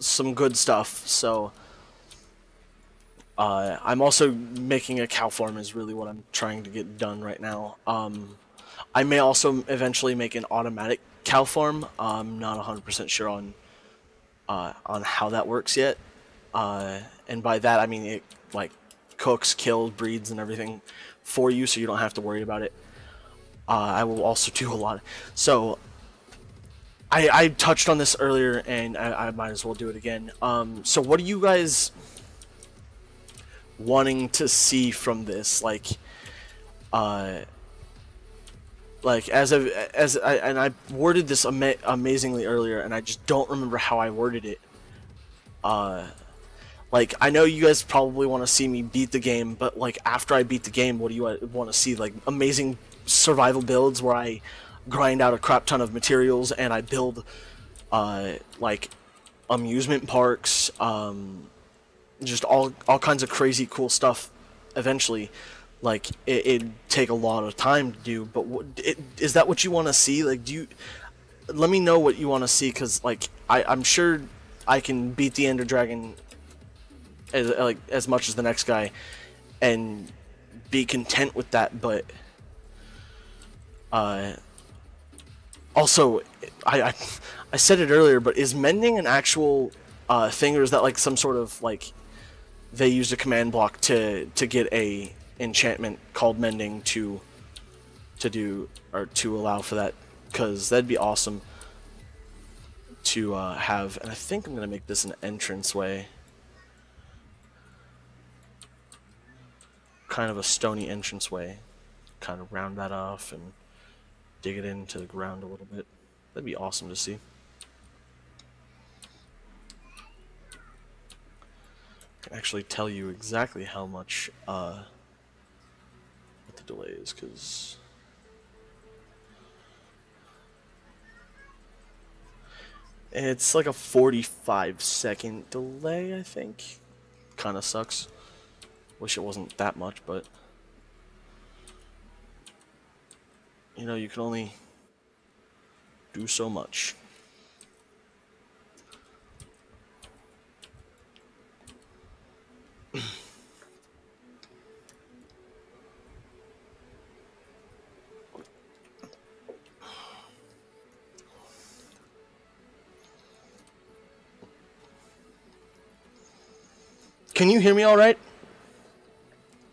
[SPEAKER 1] some good stuff. So I'm also making a cow farm is really what I'm trying to get done right now. I may also eventually make an automatic cow farm. I'm not 100% sure on how that works yet. And by that I mean it like cooks, kills, breeds, and everything for you, so you don't have to worry about it. I will also do a lot. So I touched on this earlier, and I might as well do it again. So what are you guys wanting to see from this? Like I worded this amazingly earlier, and I just don't remember how I worded it. Like, I know you guys probably want to see me beat the game, but like after I beat the game, what do you want to see? Like amazing survival builds where I grind out a crap ton of materials and I build like amusement parks, just all kinds of crazy cool stuff. Eventually, like it'd take a lot of time to do. But is that what you want to see? Like, do you? Let me know what you want to see, because like I'm sure I can beat the Ender Dragon as much as the next guy and be content with that. But also I said it earlier, but is mending an actual thing, or is that like some sort of like they used a command block to get a enchantment called mending to do, or to allow for that? Because that'd be awesome to have. And I think I'm gonna make this an entranceway, kind of a stony entranceway, kind of round that off and dig it into the ground a little bit. That'd be awesome to see. I can actually tell you exactly how much what the delay is, because it's like a 45-second delay, I think. Kind of sucks. Wish it wasn't that much, but you know, you can only do so much. Can you hear me all right?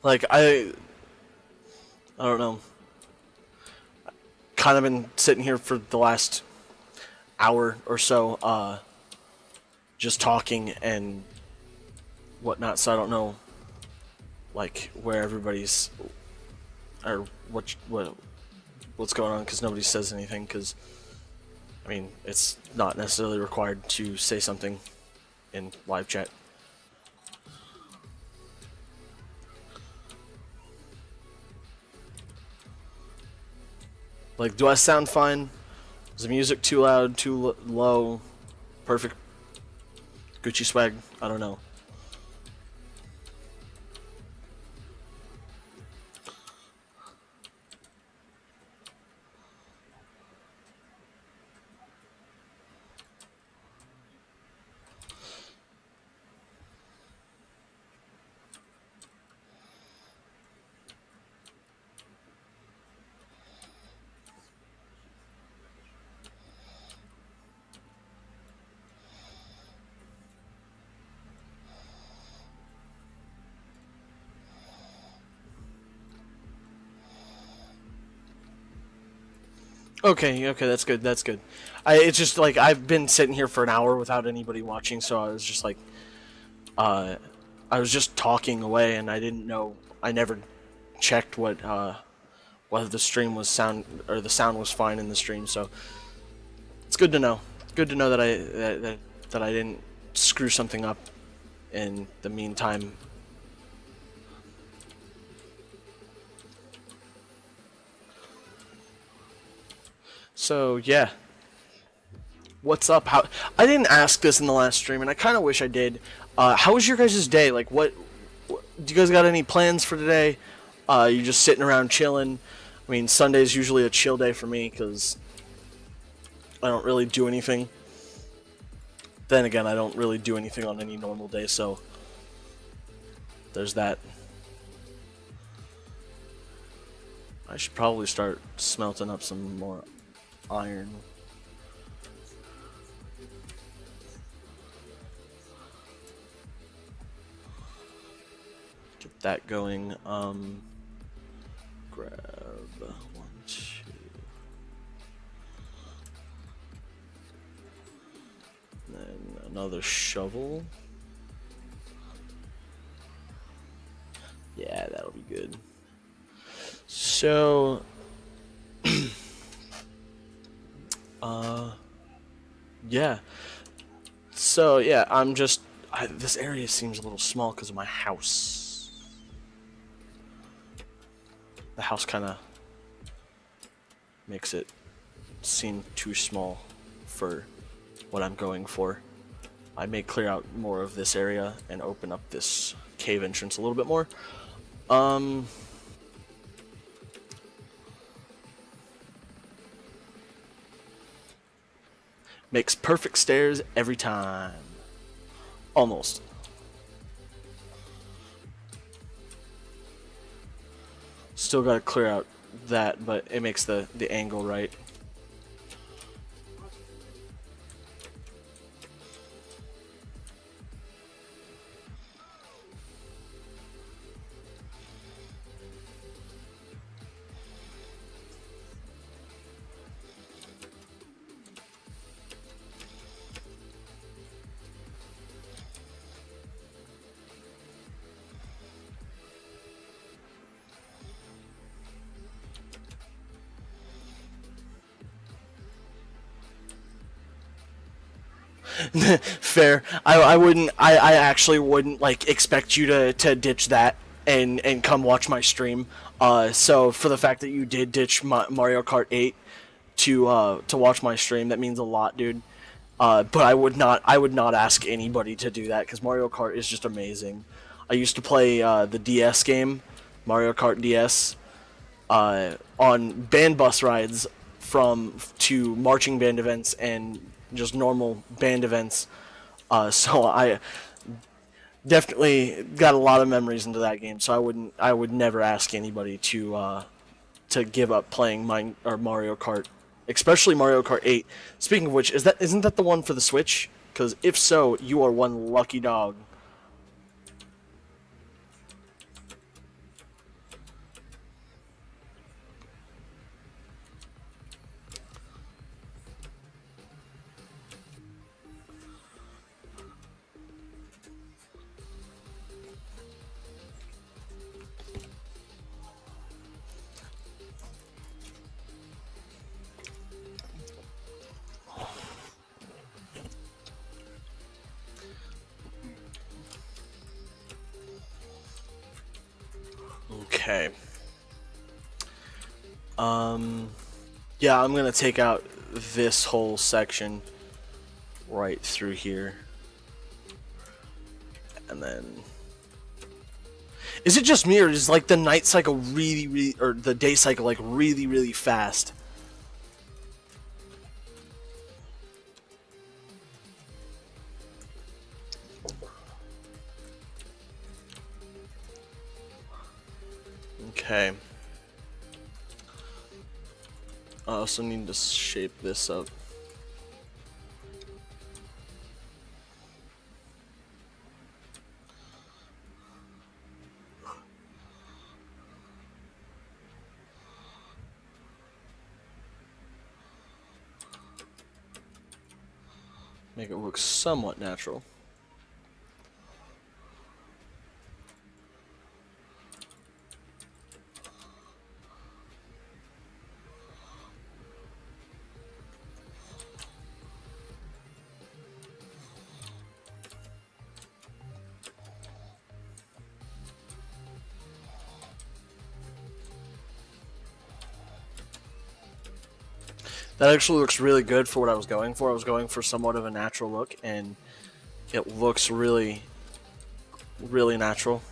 [SPEAKER 1] Like, I don't know. Kind of been sitting here for the last hour or so, just talking and whatnot, so I don't know, like, where everybody's, or what's going on, because nobody says anything, because, I mean, it's not necessarily required to say something in live chat. Like, do I sound fine? Is the music too loud, too low? Perfect Gucci swag? I don't know. Okay, okay, that's good. That's good. It's just like I've been sitting here for an hour without anybody watching, so I was just like, uh, I was just talking away, and I didn't know. I never checked whether the stream was sound or the sound was fine in the stream. So it's good to know. It's good to know that that I didn't screw something up in the meantime. So yeah, what's up? How I didn't ask this in the last stream, and I kind of wish I did. How was your guys' day? Like, what do you guys got any plans for today? You just sitting around chilling? I mean, Sunday's usually a chill day for me because I don't really do anything. Then again, I don't really do anything on any normal day, so there's that. I should probably start smelting up some more iron. Get that going. Grab 1, 2. Then another shovel. Yeah, that'll be good. So, yeah. So, yeah, I'm just... this area seems a little small because of my house. The house kind of makes it seem too small for what I'm going for. I may clear out more of this area and open up this cave entrance a little bit more. Makes perfect stairs every time. Almost. Still gotta clear out that, but it makes the angle right. Fair. I actually wouldn't like expect you to ditch that and come watch my stream. So for the fact that you did ditch Mario Kart 8 to watch my stream, that means a lot, dude. But I would not ask anybody to do that because Mario Kart is just amazing. I used to play the DS game, Mario Kart DS, on band bus rides from to marching band events and just normal band events. So I definitely got a lot of memories into that game. So I would never ask anybody to give up playing Mario Kart, especially Mario Kart 8. Speaking of which, isn't that the one for the Switch? Because if so, you are one lucky dog. Okay. Yeah, I'm gonna take out this whole section right through here. And then... Is it just me, or is like the night cycle really, or the day cycle like really fast? Okay. I also need to shape this up. Make it look somewhat natural. That actually looks really good for what I was going for. I was going for somewhat of a natural look, and it looks really, really natural.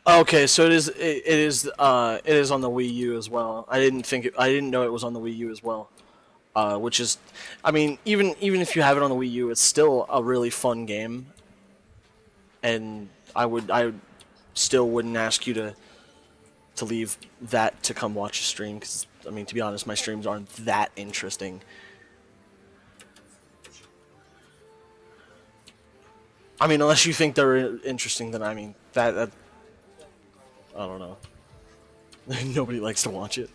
[SPEAKER 1] Okay, so it is on the Wii U as well. I didn't know it was on the Wii U as well. Which is, I mean, even if you have it on the Wii U, it's still a really fun game. And I still wouldn't ask you to leave that to come watch a stream, because I mean, to be honest, my streams aren't that interesting. I mean, unless you think they're interesting, then I mean that I don't know. Nobody likes to watch it.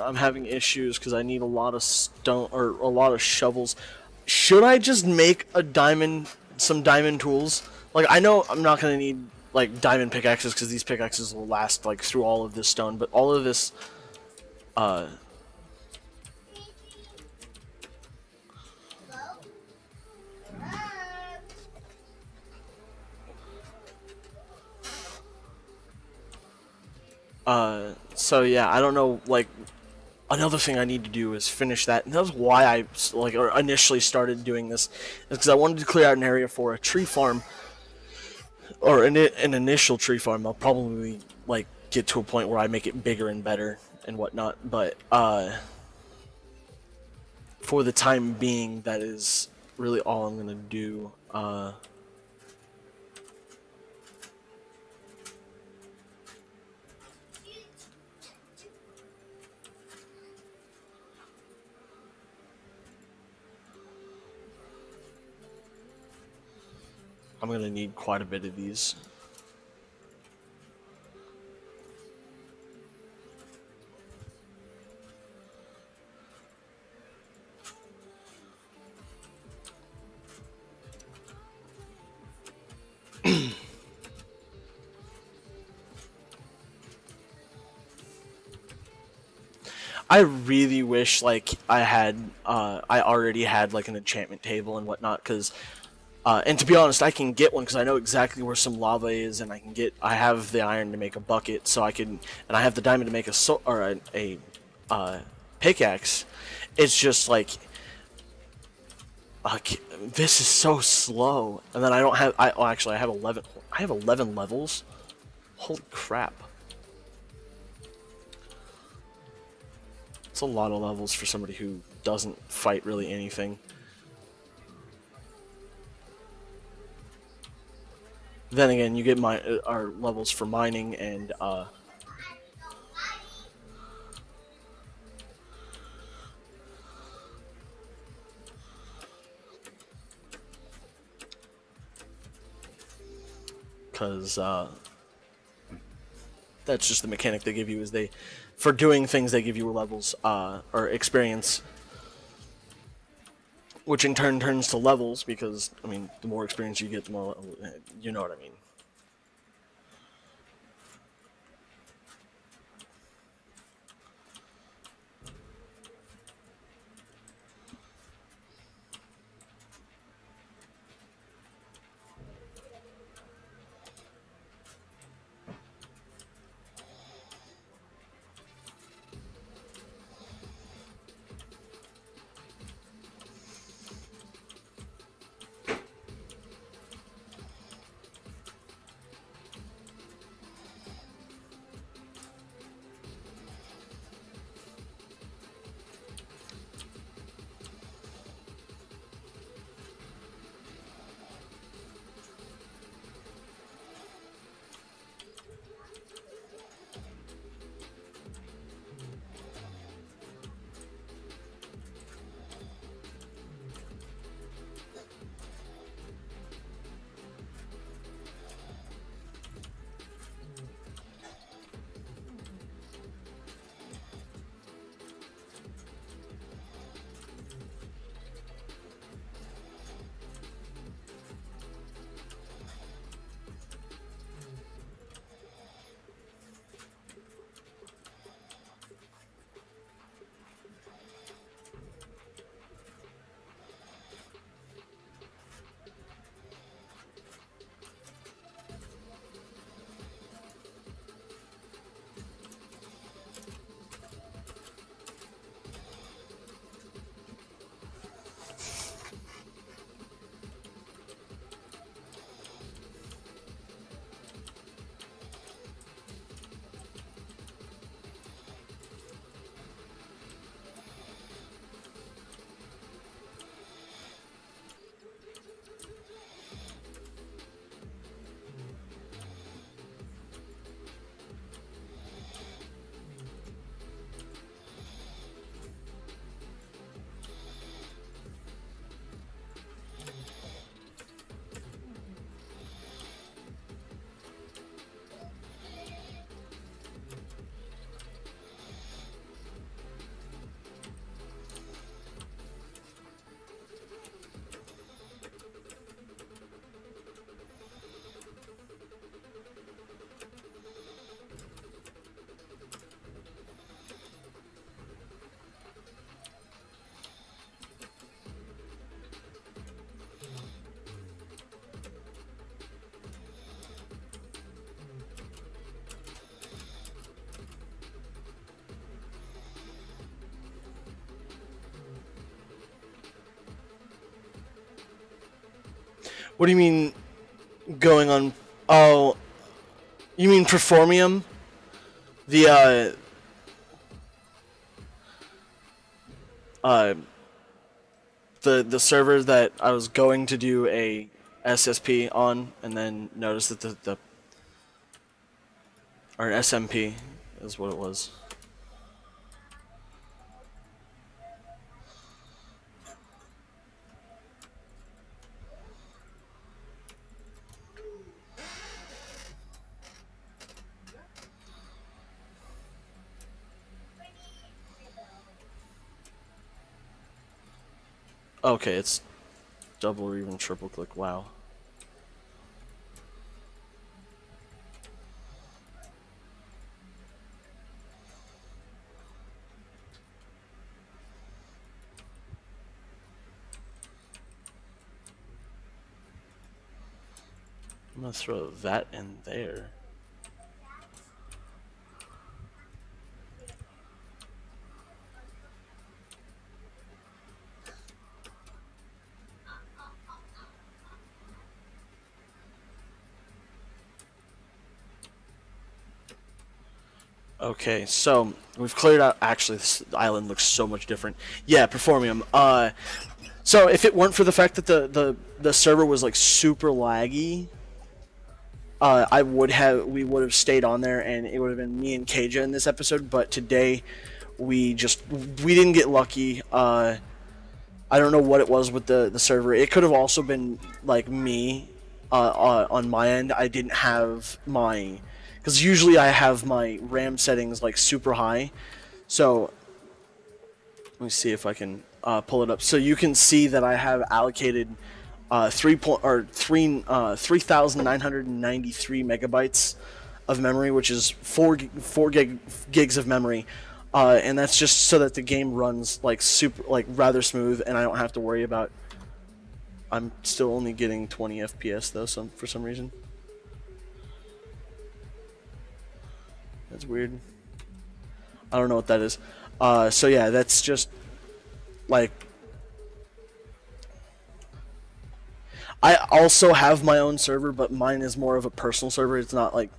[SPEAKER 1] I'm having issues because I need a lot of stone or a lot of shovels. Should I just make some diamond tools? Like, I know I'm not gonna need like diamond pickaxes because these pickaxes will last like through all of this stone, but all of this, uh, so yeah, I don't know, like, another thing I need to do is finish that, and that's why I like or initially started doing this, is because I wanted to clear out an area for a tree farm, or an initial tree farm. I'll probably like get to a point where I make it bigger and better and whatnot, but for the time being, that is really all I'm gonna do. I'm gonna need quite a bit of these. I really wish like I already had like an enchantment table and whatnot, because and to be honest, I can get one because I know exactly where some lava is, and I have the iron to make a bucket, so I can, and I have the diamond to make a pickaxe. It's just like, this is so slow, and then I don't have. Oh, actually, I have 11. I have 11 levels. Holy crap! It's a lot of levels for somebody who doesn't fight really anything. Then again, you get our levels for mining and because that's just the mechanic they give you, is for doing things they give you levels or experience, which in turn turns to levels, because I mean, the more experience you get, the more, you know what I mean. What do you mean going on? Oh, you mean Performium? The uh, the server that I was going to do a SSP on, and then noticed that the or an SMP is what it was. Okay, it's double or even triple click. Wow. I'm gonna throw that in there. Okay, so we've cleared out. Actually, this island looks so much different. Yeah, Performium. So if it weren't for the fact that the server was like super laggy, we would have stayed on there, and it would have been me and Kaja in this episode. But today, we didn't get lucky. I don't know what it was with the server. It could have also been like me on my end. I didn't have my, because usually I have my RAM settings like super high. So let me see if I can pull it up. So you can see that I have allocated 3,993 megabytes of memory, which is 4 gigs of memory. And that's just so that the game runs like rather smooth, and I don't have to worry about. I'm still only getting 20 FPS though, for some reason. That's weird. I don't know what that is. So yeah, that's just like. I also have my own server, but mine is more of a personal server. It's not like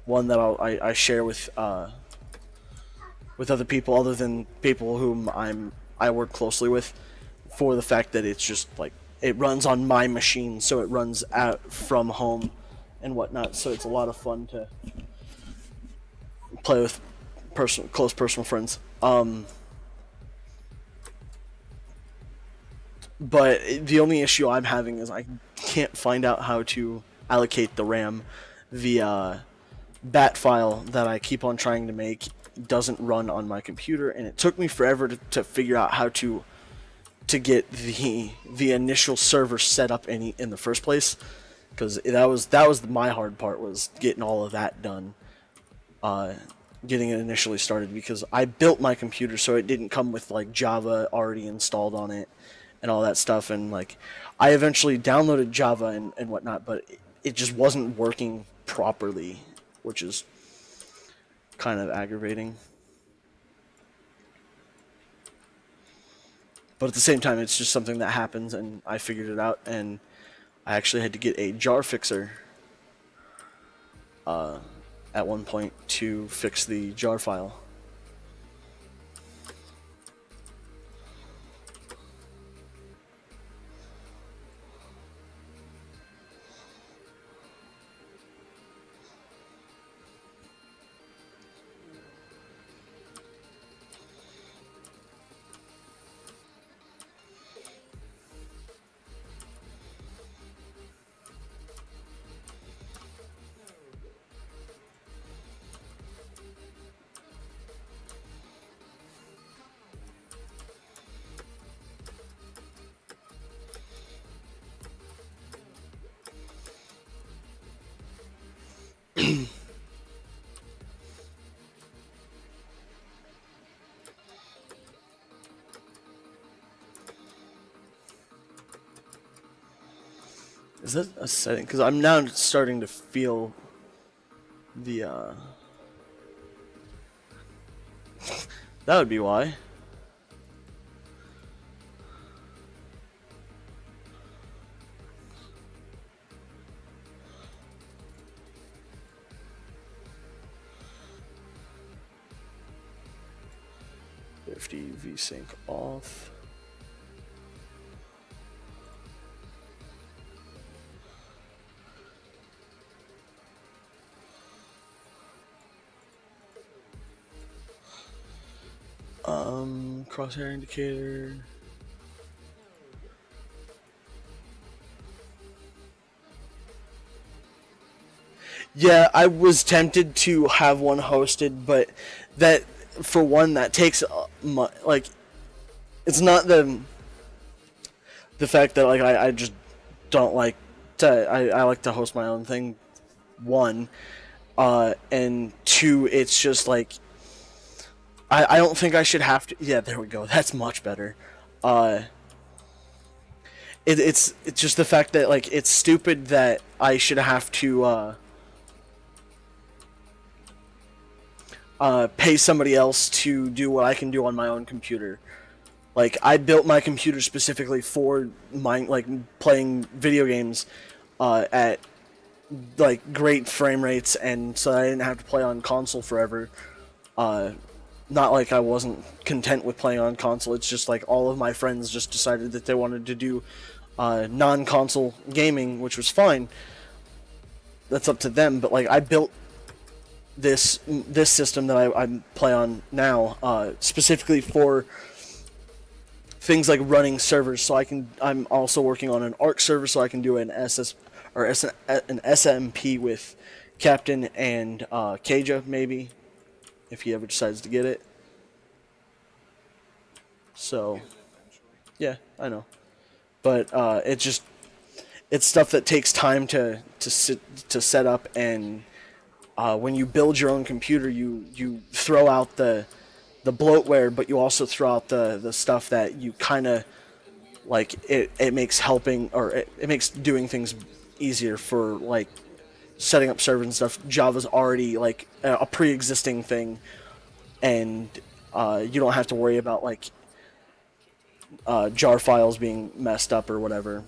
[SPEAKER 1] one that I share with other people, other than people whom I work closely with, for the fact that it's just like it runs on my machine, so it runs out from home and whatnot. So it's a lot of fun to play with close personal friends. But the only issue I'm having is I can't find out how to allocate the RAM. The bat file that I keep on trying to make doesn't run on my computer, and it took me forever to figure out how to get the initial server set up in the first place, because that was my hard part, was getting all of that done, getting it initially started, because I built my computer so it didn't come with like Java already installed on it and all that stuff, and like I eventually downloaded Java and whatnot, but it just wasn't working properly, which is kind of aggravating. But at the same time, it's just something that happens, and I figured it out, and I actually had to get a jar fixer at one point to fix the jar file. Is that a setting? Because I'm now starting to feel the, that would be why. 50 vsync off. Crosshair indicator. Yeah, I was tempted to have one hosted, but that, for one, that takes like, it's not the fact that like I just don't like to, I like to host my own thing, one, and two, it's just like I don't think I should have to. Yeah, there we go. That's much better. It's just the fact that like it's stupid that I should have to pay somebody else to do what I can do on my own computer. Like, I built my computer specifically for like playing video games at like great frame rates, and so I didn't have to play on console forever. Not like I wasn't content with playing on console. It's just like all of my friends just decided that they wanted to do non-console gaming, which was fine. That's up to them. But like, I built this system that I play on now specifically for things like running servers. So I'm also working on an ARC server, so I can do an an SMP with Captain and Kaja, maybe, if he ever decides to get it. So, yeah, I know, but it's stuff that takes time to set up, and when you build your own computer, you throw out the bloatware, but you also throw out the stuff that you kind of like. It makes helping, or it makes doing things easier for like setting up servers and stuff. Java's already like a pre-existing thing, and you don't have to worry about like jar files being messed up or whatever.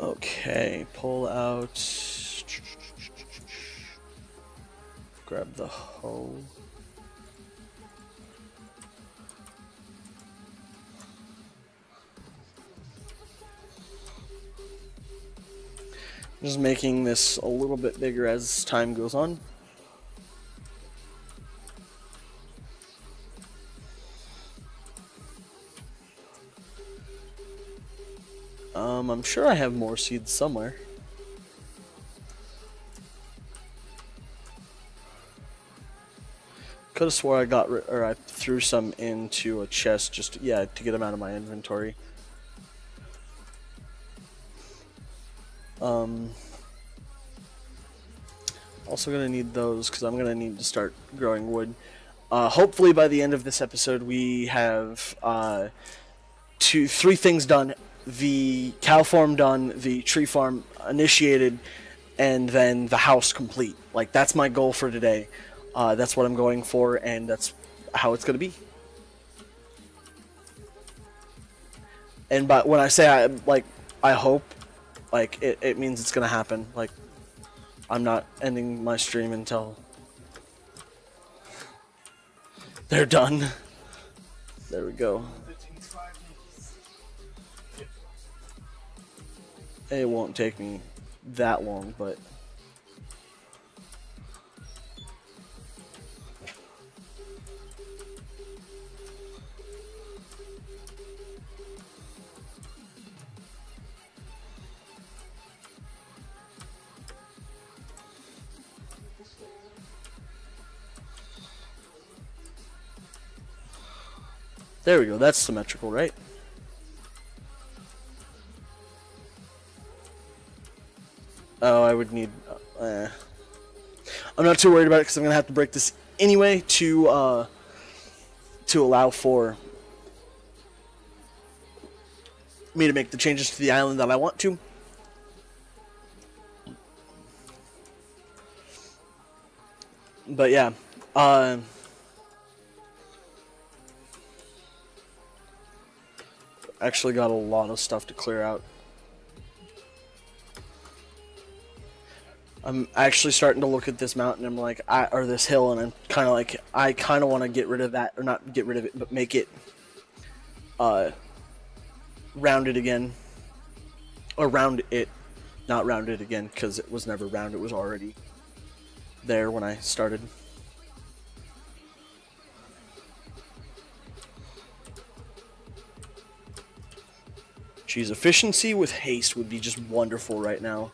[SPEAKER 1] Okay, pull out. Grab the hoe. Just making this a little bit bigger as time goes on. I'm sure I have more seeds somewhere. Could have swore I I threw some into a chest just to get them out of my inventory. Also gonna need those because I'm gonna need to start growing wood. Hopefully by the end of this episode we have 3 things done: the cow farm done, the tree farm initiated, and then the house complete. Like, that's my goal for today. That's what I'm going for, and that's how it's gonna be. And but when I say I hope, like it means it's gonna happen. Like, I'm not ending my stream until they're done. There we go. It won't take me that long, but There we go. That's symmetrical, right? Oh, I would need... I'm not too worried about it because I'm going to have to break this anyway to allow for me to make the changes to the island that I want to. But yeah, actually got a lot of stuff to clear out. I'm actually starting to look at this mountain. I'm like, or this hill, and I'm kind of like, I kind of want to get rid of that, or not get rid of it, but make it rounded again, or round it, not rounded again, because it was never round. It was already there when I started. Geez, efficiency with haste would be just wonderful right now.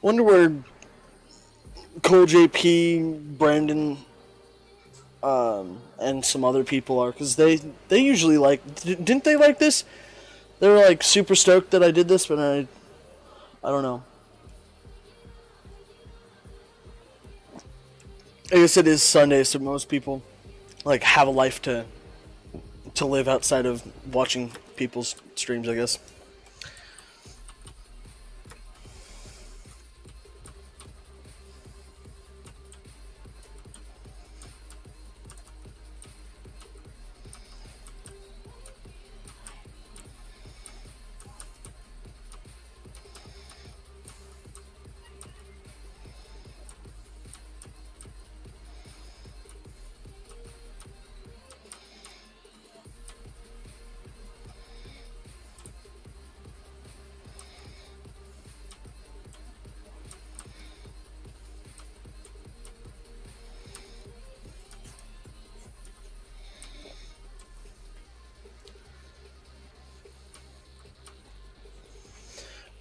[SPEAKER 1] Wonder where Cole JP, Brandon, and some other people are, because they usually didn't they like this? They were like super stoked that I did this, but I don't know. I guess it is Sunday, so most people like have a life to live outside of watching people's streams, I guess.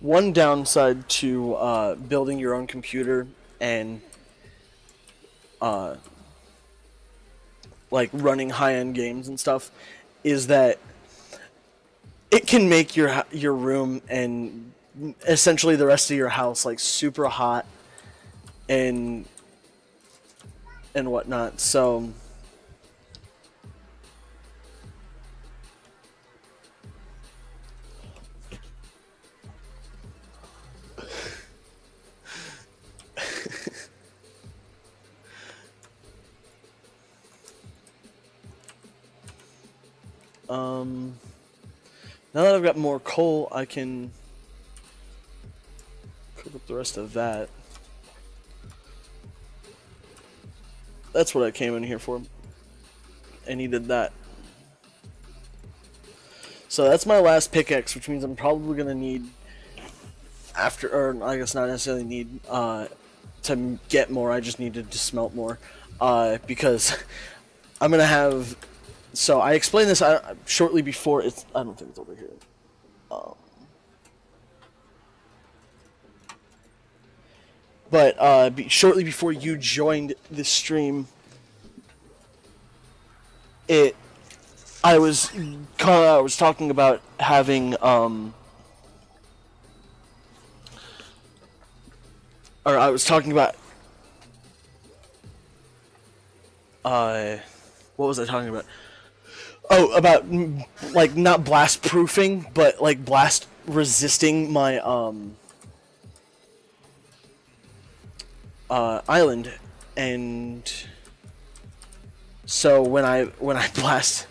[SPEAKER 1] one downside to building your own computer and uh, like running high-end games and stuff is that it can make your room and essentially the rest of your house like super hot and whatnot. So now that I've got more coal, I can cook up the rest of that. That's what I came in here for. I needed that. So that's my last pickaxe, which means I'm probably gonna need or I guess not necessarily need to get more. I just needed to smelt more because I'm gonna have. So I explained this shortly before. I don't think it's over here. But shortly before you joined the stream, I was talking about having or I was talking about what was I talking about? Oh, about like not blast proofing, but like blast resisting my island, and so when I blast,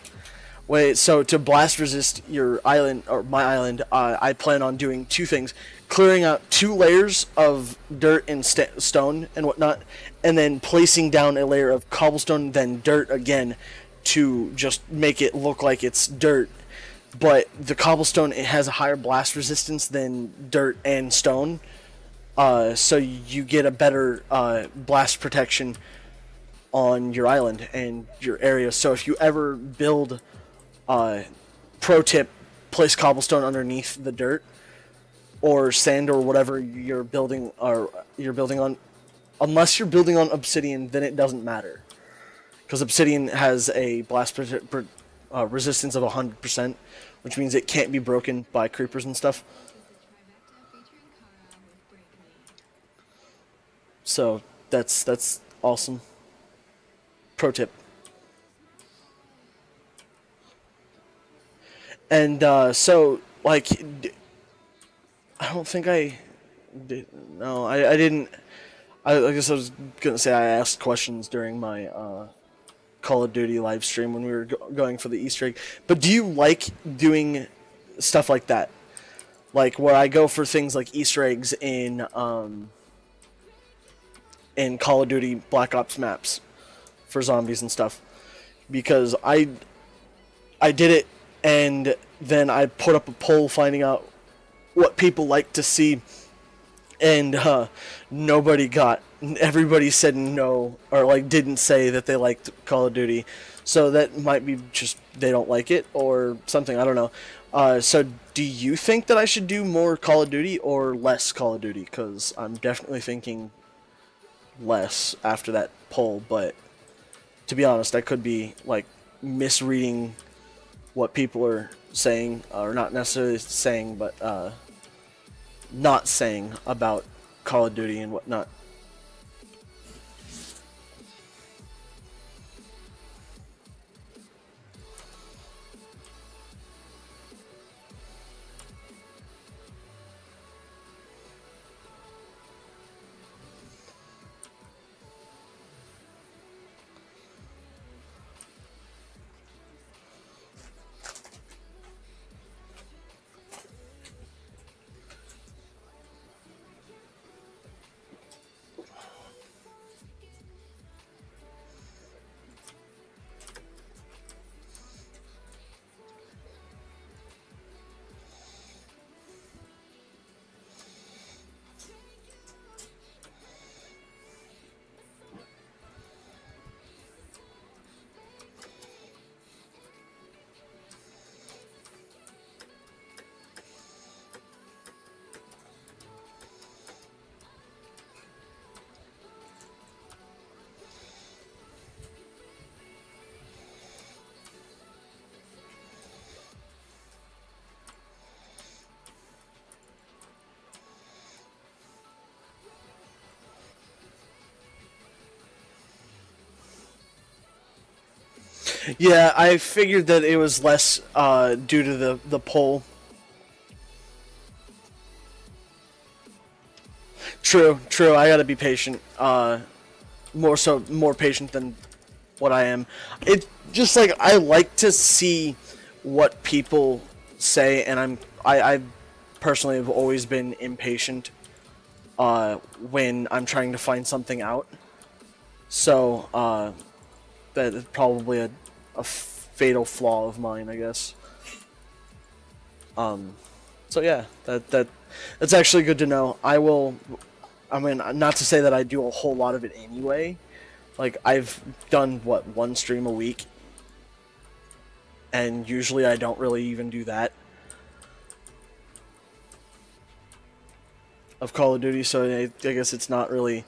[SPEAKER 1] so to blast resist your island or my island, I plan on doing two things: clearing out 2 layers of dirt and stone and whatnot, and then placing down a layer of cobblestone, then dirt again, to just make it look like it's dirt. But the cobblestone, it has a higher blast resistance than dirt and stone, so you get a better blast protection on your island and your area. So if you ever build, pro tip, place cobblestone underneath the dirt or sand or whatever you're building on. Unless you're building on obsidian, then it doesn't matter, because obsidian has a blast resistance of 100%, which means it can't be broken by creepers and stuff. So that's awesome. Pro tip. And so like I don't think I did. No, I didn't. I guess I was gonna say I asked questions during my Call of Duty live stream when we were going for the Easter egg. But do you like doing stuff like that? Like where I go for things like Easter eggs in Call of Duty Black Ops maps for zombies and stuff. Because I did it, and then I put up a poll finding out what people like to see, and everybody said no, or like didn't say that they liked Call of Duty. So that might be just they don't like it or something, I don't know. So do you think that I should do more Call of Duty or less Call of Duty? Because I'm definitely thinking less after that poll, but to be honest, I could be like misreading what people are saying, or not necessarily saying, but not saying about Call of Duty and whatnot. Yeah, I figured that it was less due to the poll. True, true. I gotta be patient. More patient than what I am. It just like I like to see what people say, and I personally have always been impatient when I'm trying to find something out. So that is probably a fatal flaw of mine, I guess. So yeah, that's actually good to know. I will. I mean, not to say that I do a whole lot of it anyway. Like I've done what, one stream a week, and usually I don't really even do that of Call of Duty. So I guess it's not really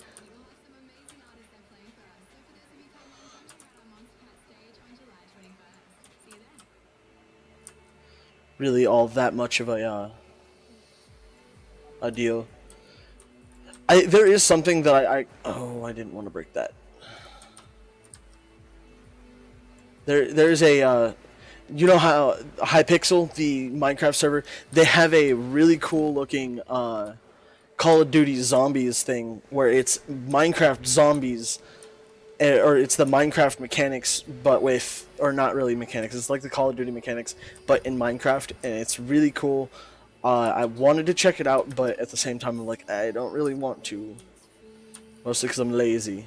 [SPEAKER 1] all that much of a deal. There is something that I didn't want to break that. There's a you know how Hypixel, the Minecraft server, they have a really cool looking Call of Duty Zombies thing where it's Minecraft zombies, or it's the Minecraft mechanics, but with, or not really mechanics. It's like the Call of Duty mechanics, but in Minecraft, and it's really cool. I wanted to check it out, but at the same time, I'm like, I don't really want to, mostly because I'm lazy.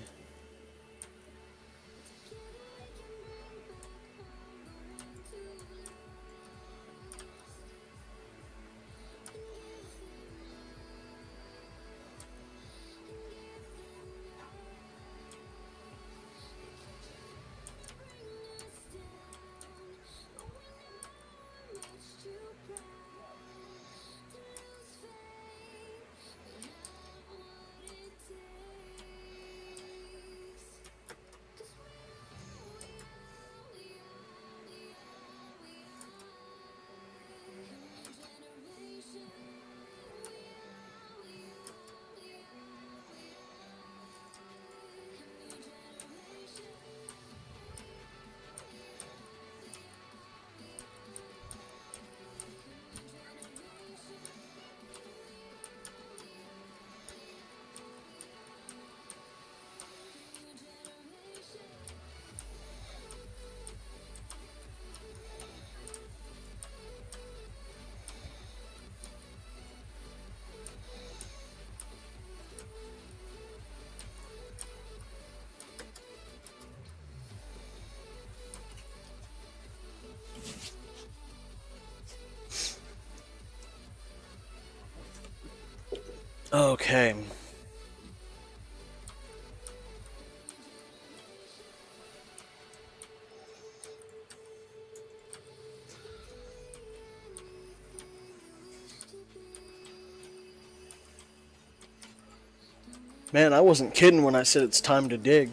[SPEAKER 1] Okay. Man, I wasn't kidding when I said it's time to dig.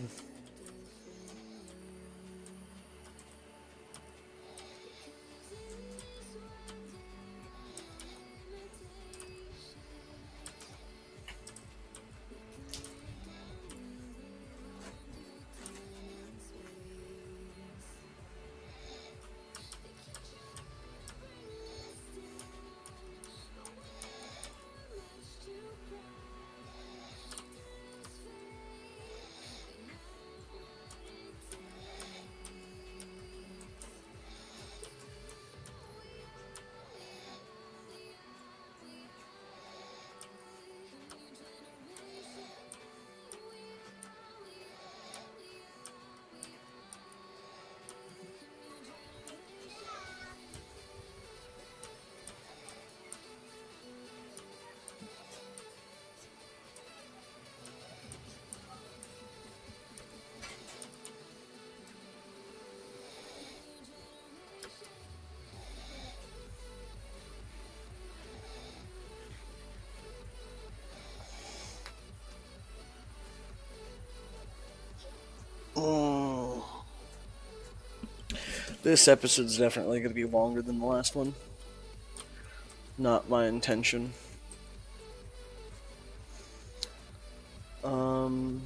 [SPEAKER 1] Mm. This episode's definitely going to be longer than the last one. Not my intention. Um...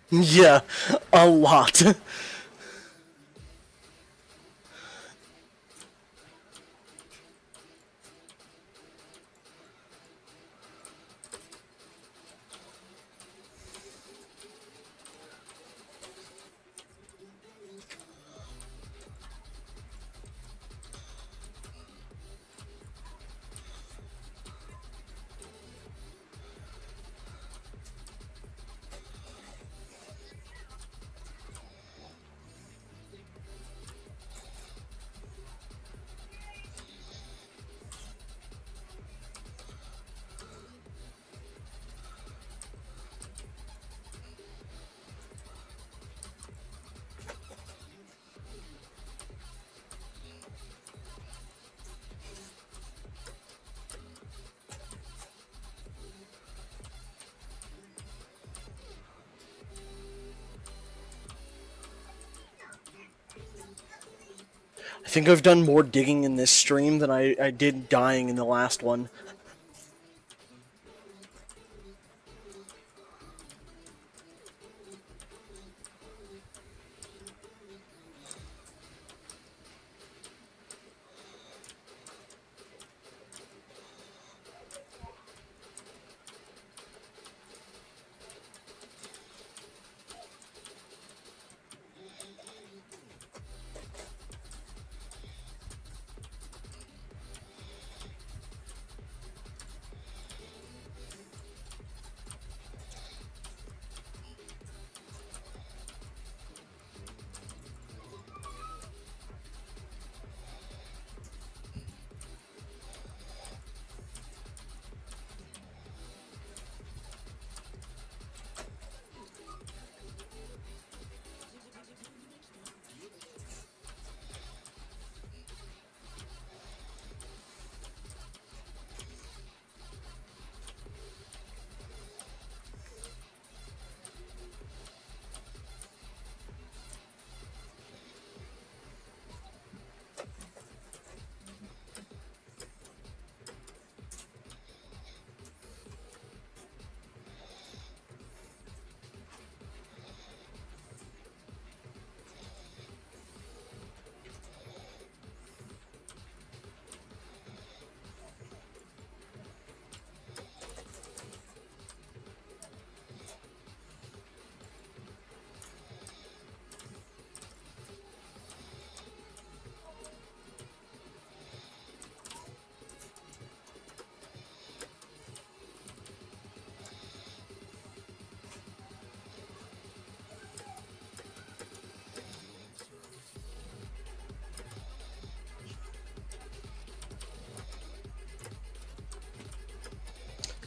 [SPEAKER 1] Yeah, a lot. I think I've done more digging in this stream than I did dying in the last one.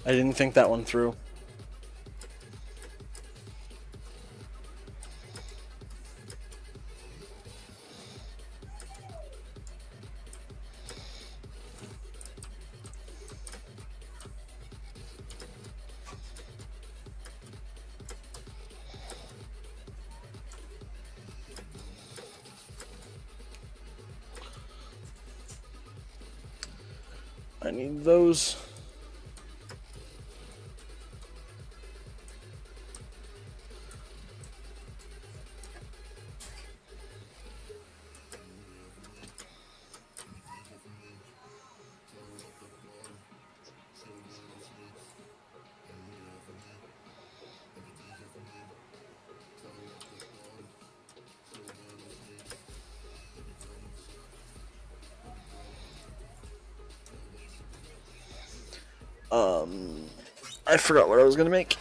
[SPEAKER 1] I didn't think that one through. I need those. I forgot what I was gonna make.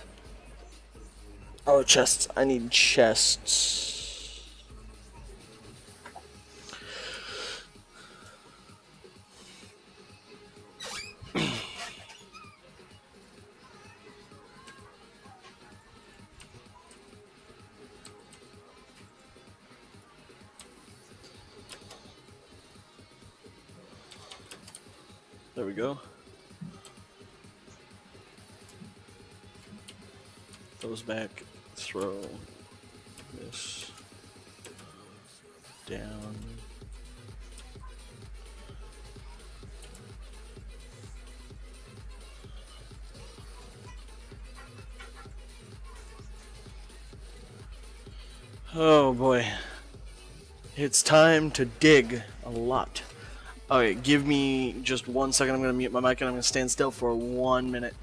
[SPEAKER 1] Oh, chests. I need chests. There we go. Those back. Throw this down. Oh boy. It's time to dig a lot. Alright, give me just 1 second. I'm going to mute my mic and I'm going to stand still for 1 minute.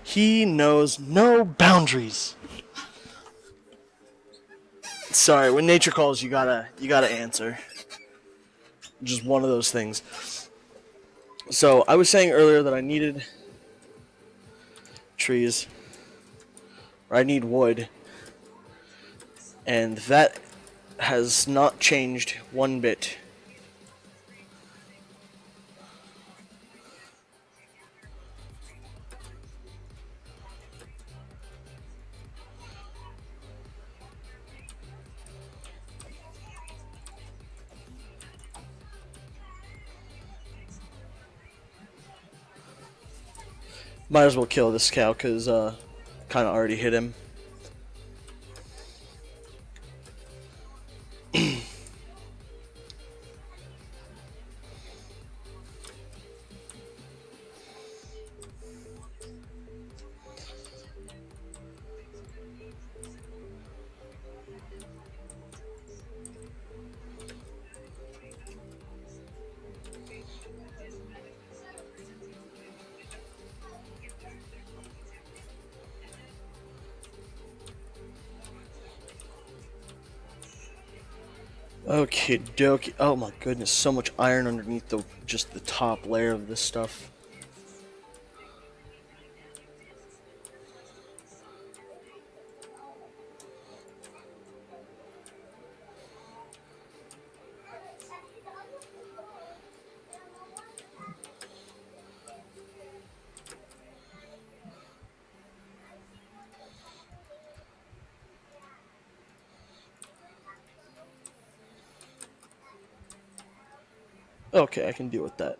[SPEAKER 1] He knows no boundaries. Sorry, when nature calls, you gotta answer. Just one of those things. So I was saying earlier that I needed trees, or I need wood, and that has not changed one bit. Might as well kill this cow, because kind of already hit him. Okay, dokie. Oh my goodness, so much iron underneath just the top layer of this stuff. Okay, I can deal with that.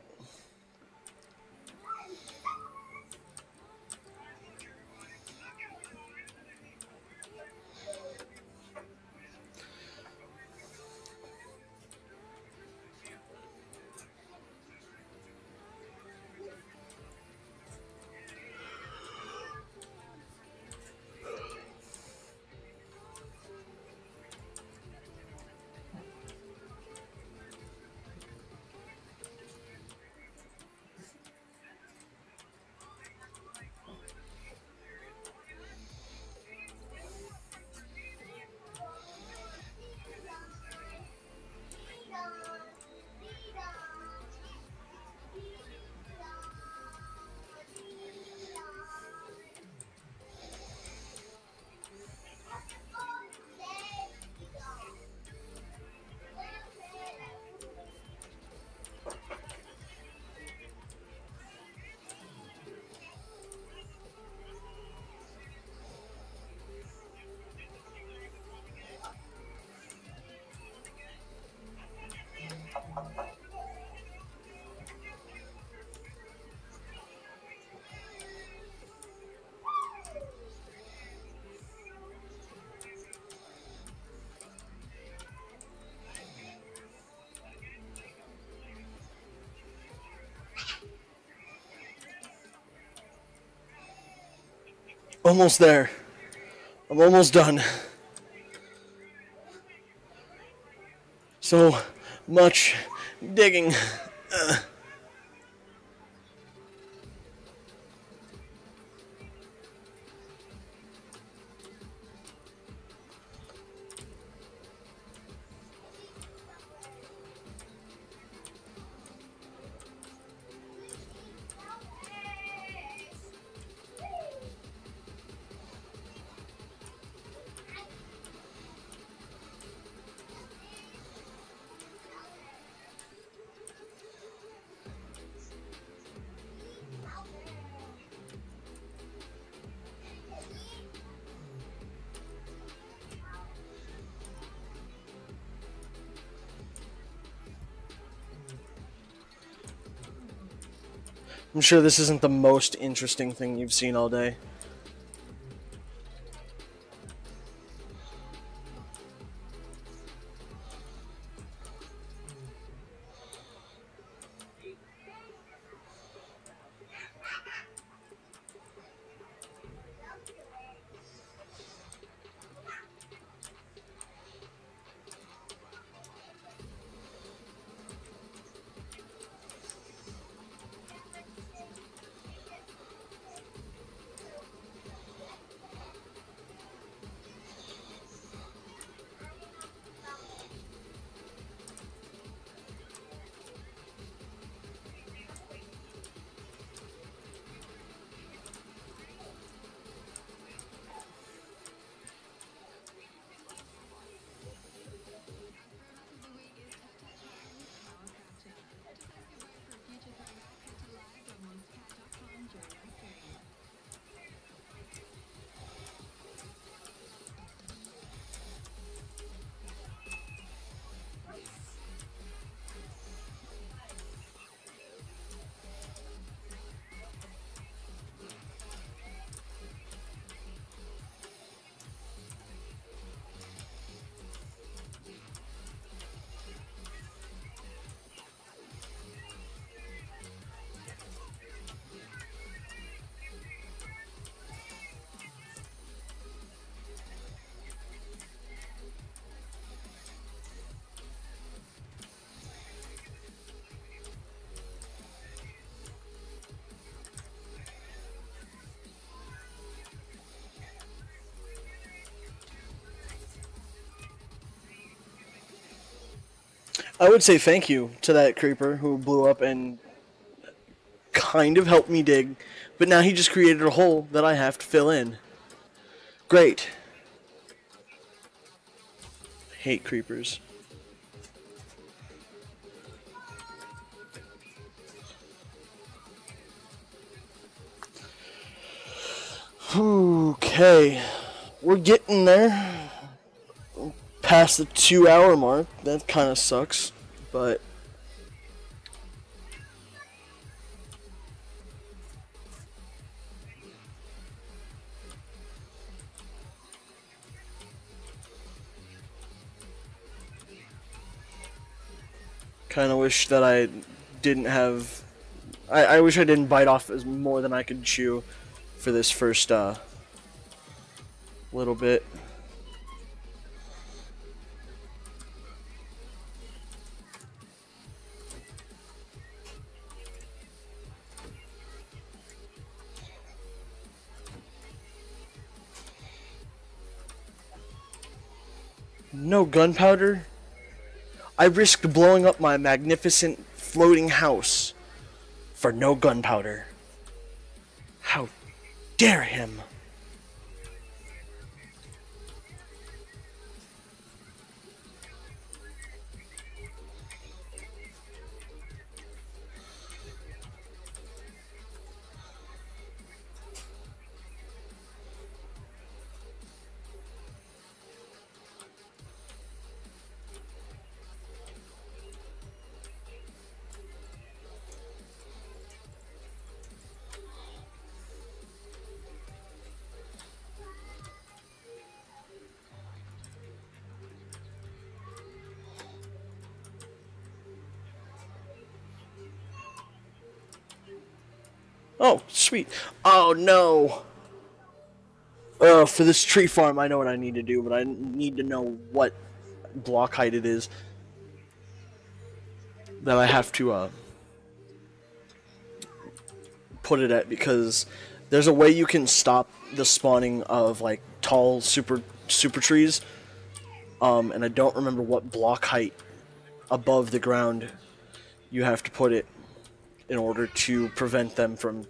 [SPEAKER 1] Almost there. I'm almost done. So much digging. I'm sure this isn't the most interesting thing you've seen all day. I would say thank you to that creeper who blew up and kind of helped me dig, but now he just created a hole that I have to fill in. Great. Hate creepers. Okay. We're getting there. Past the 2 hour mark. That kind of sucks, but kind of wish that I didn't have. I wish I didn't bite off as more than I could chew for this first little bit. No gunpowder? I risked blowing up my magnificent floating house for no gunpowder. How dare him! Oh, sweet. Oh, no. For this tree farm, I know what I need to do, but I need to know what block height it is that I have to put it at, because there's a way you can stop the spawning of like tall super trees, and I don't remember what block height above the ground you have to put it in order to prevent them from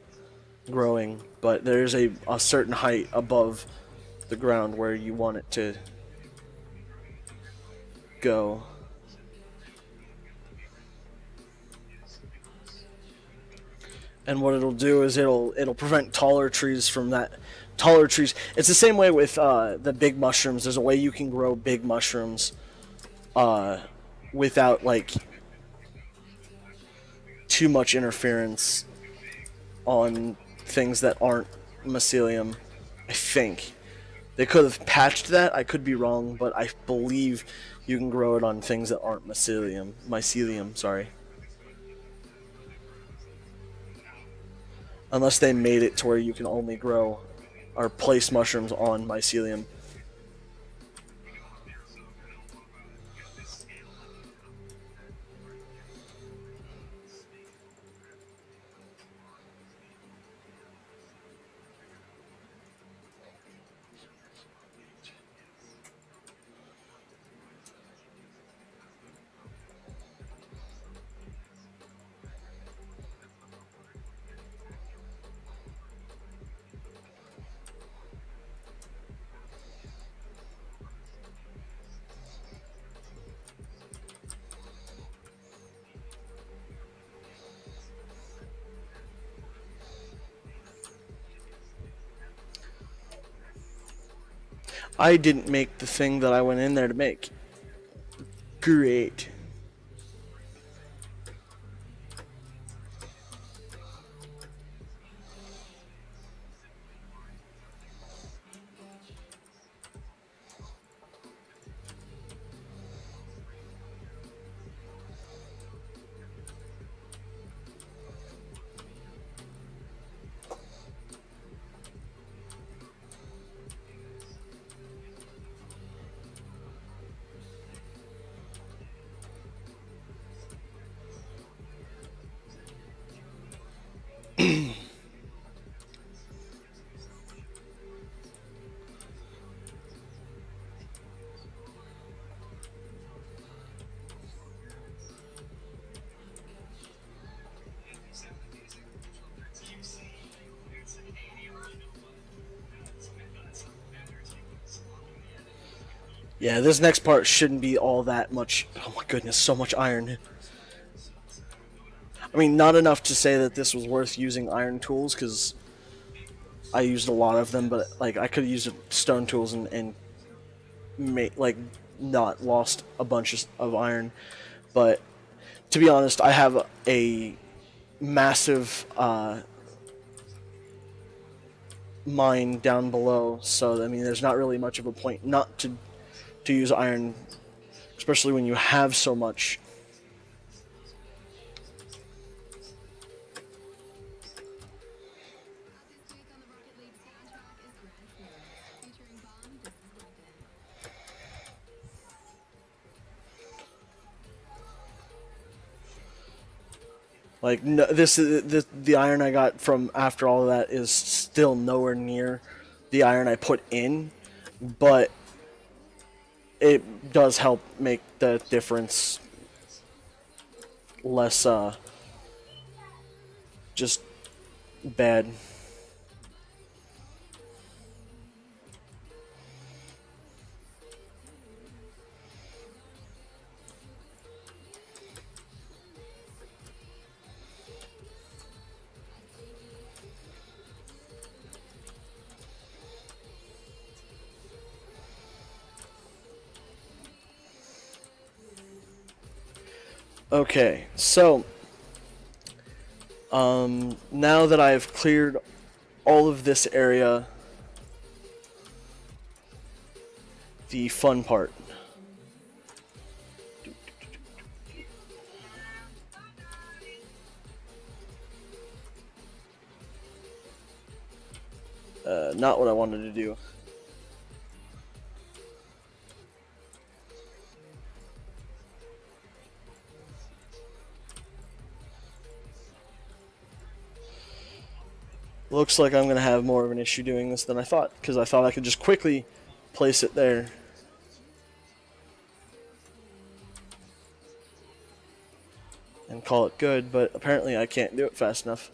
[SPEAKER 1] growing, but there's a certain height above the ground where you want it to go. And what it'll do is it'll prevent taller trees from that. Taller trees. It's the same way with the big mushrooms. There's a way you can grow big mushrooms without like too much interference on things that aren't mycelium. I think they could have patched that. I could be wrong, but I believe you can grow it on things that aren't mycelium. Mycelium, sorry. Unless they made it to where you can only grow or place mushrooms on mycelium. I didn't make the thing that I went in there to make. Great. Yeah, this next part shouldn't be all that much. Oh my goodness, so much iron. I mean, not enough to say that this was worth using iron tools, because I used a lot of them, but like I could have used stone tools and like not lost a bunch of iron. But to be honest, I have a massive mine down below, so I mean, there's not really much of a point not to use iron, especially when you have so much. Like no, the iron I got from after all of that is still nowhere near the iron I put in, but it does help make the difference less just bad. Okay, so now that I've cleared all of this area, the fun part. Not what I wanted to do. Looks like I'm going to have more of an issue doing this than I thought, because I thought I could just quickly place it there. And call it good, but apparently I can't do it fast enough.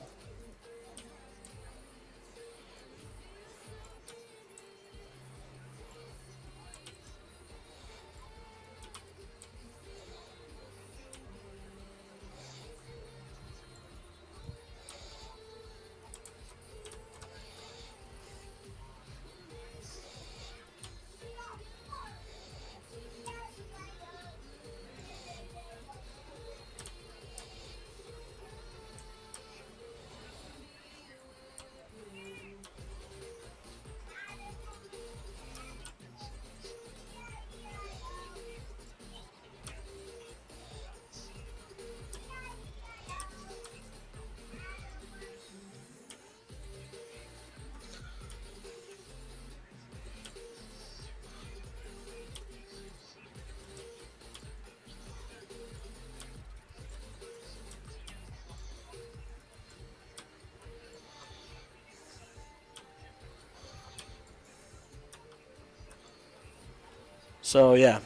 [SPEAKER 1] So yeah,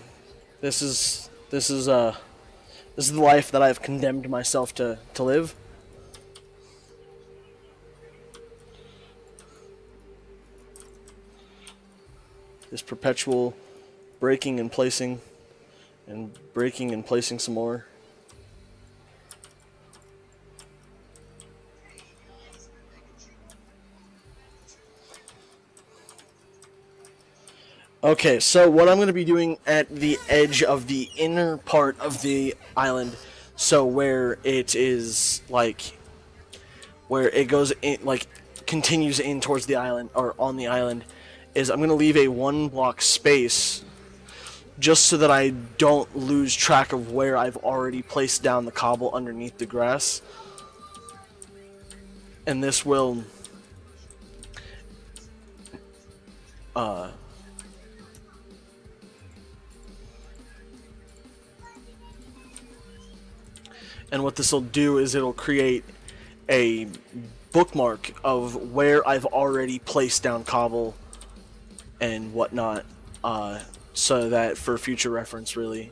[SPEAKER 1] this is this is the life that I've condemned myself to live. This perpetual breaking and placing, and breaking and placing some more. Okay, so what I'm going to be doing at the edge of the inner part of the island, so where it is like, where it goes in, like, continues in towards the island, or on the island, is I'm going to leave a 1 block space just so that I don't lose track of where I've already placed down the cobble underneath the grass. And this will and what this will do is it'll create a bookmark of where I've already placed down cobble and whatnot, so that for future reference, really.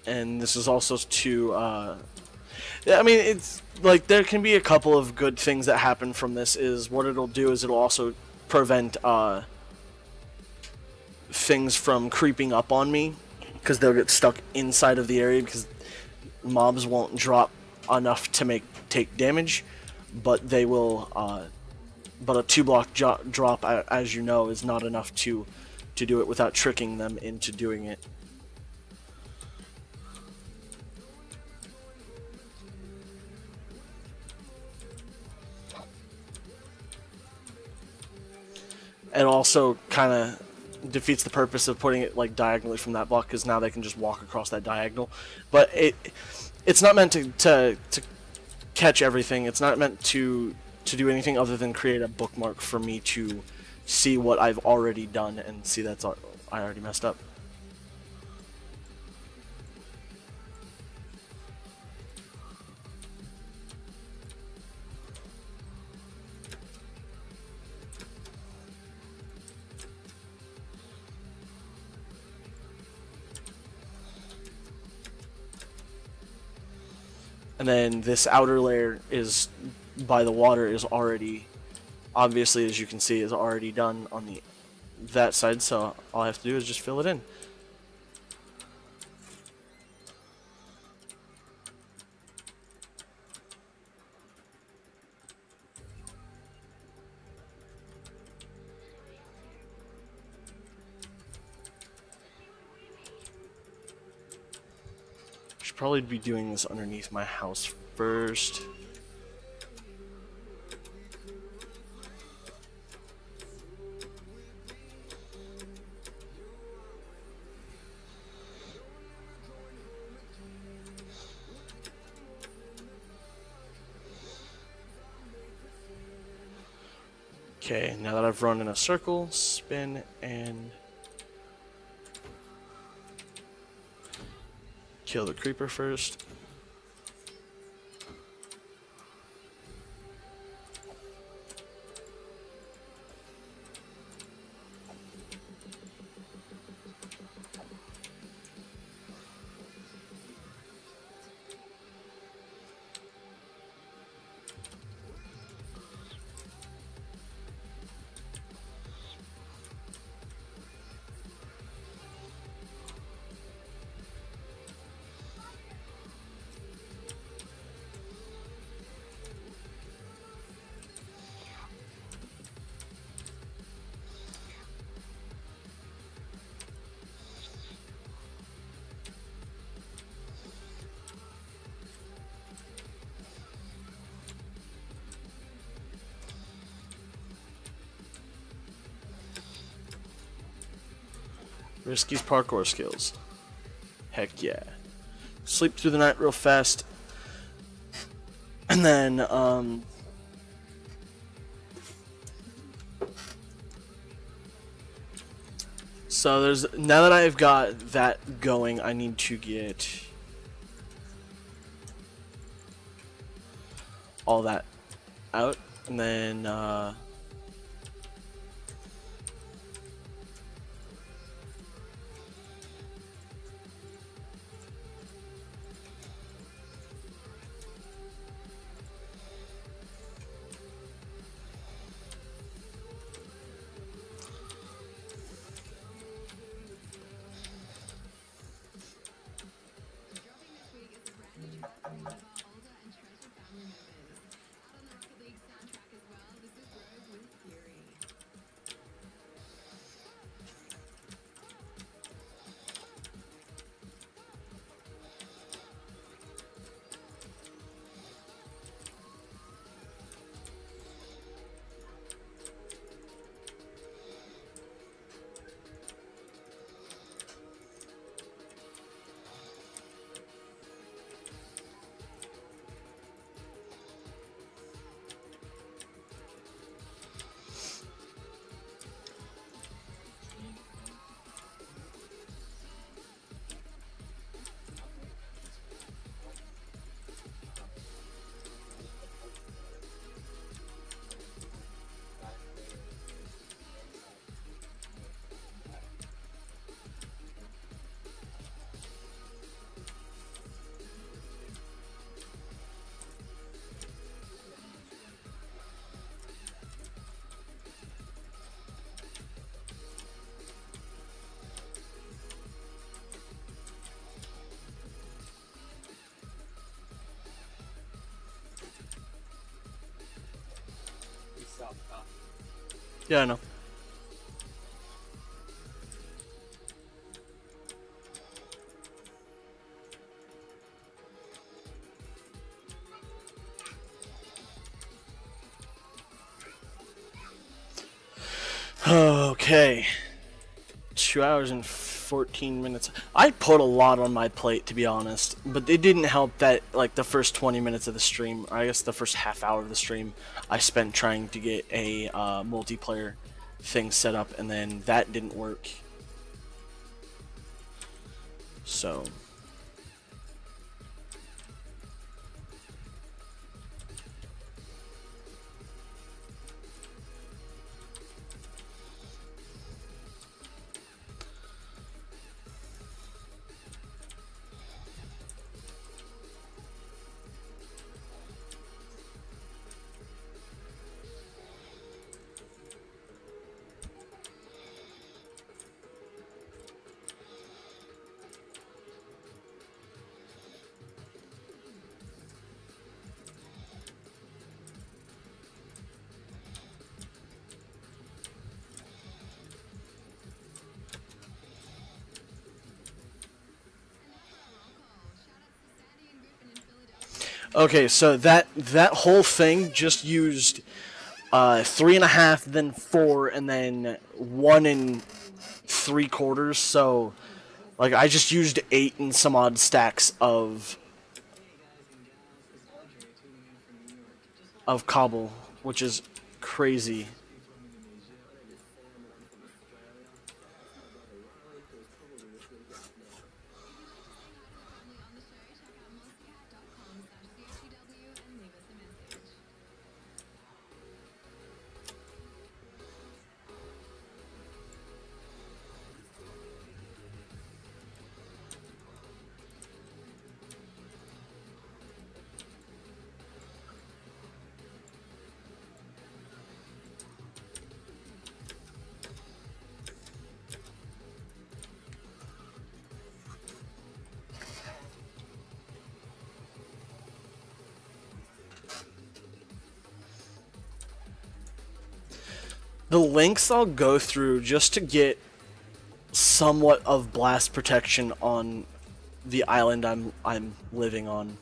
[SPEAKER 1] And this is also to, I mean, it's like there can be a couple of good things that happen from this. Is what it'll do is it'll also prevent things from creeping up on me, because they'll get stuck inside of the area, because mobs won't drop enough to take damage, but they will. But a 2-block drop, as you know, is not enough to do it without tricking them into doing it. It also kind of defeats the purpose of putting it like diagonally from that block, because now they can just walk across that diagonal. But it's not meant to catch everything. It's not meant to do anything other than create a bookmark for me to see what I've already done and see I already messed up. And then this outer layer is by the water is already, obviously, as you can see, is already done on that side, so all I have to do is just fill it in. Should probably be doing this underneath my house first. Okay, now that I've run in a circle, spin and kill the creeper first. Risky's parkour skills. Heck yeah. Sleep through the night real fast. And then, So there's now that I've got that going, I need to get all that out, and then yeah, I know. Okay. 2 hours and 14 minutes. I put a lot on my plate, to be honest, but it didn't help that like the first 20 minutes of the stream, or I guess the first half hour of the stream, I spent trying to get a multiplayer thing set up, and then that didn't work. So okay, so that whole thing just used 3.5, then 4, and then 1 3/4. So, like, I just used 8 and some odd stacks of cobble, which is crazy. The links I'll go through just to get somewhat of blast protection on the island I'm living on.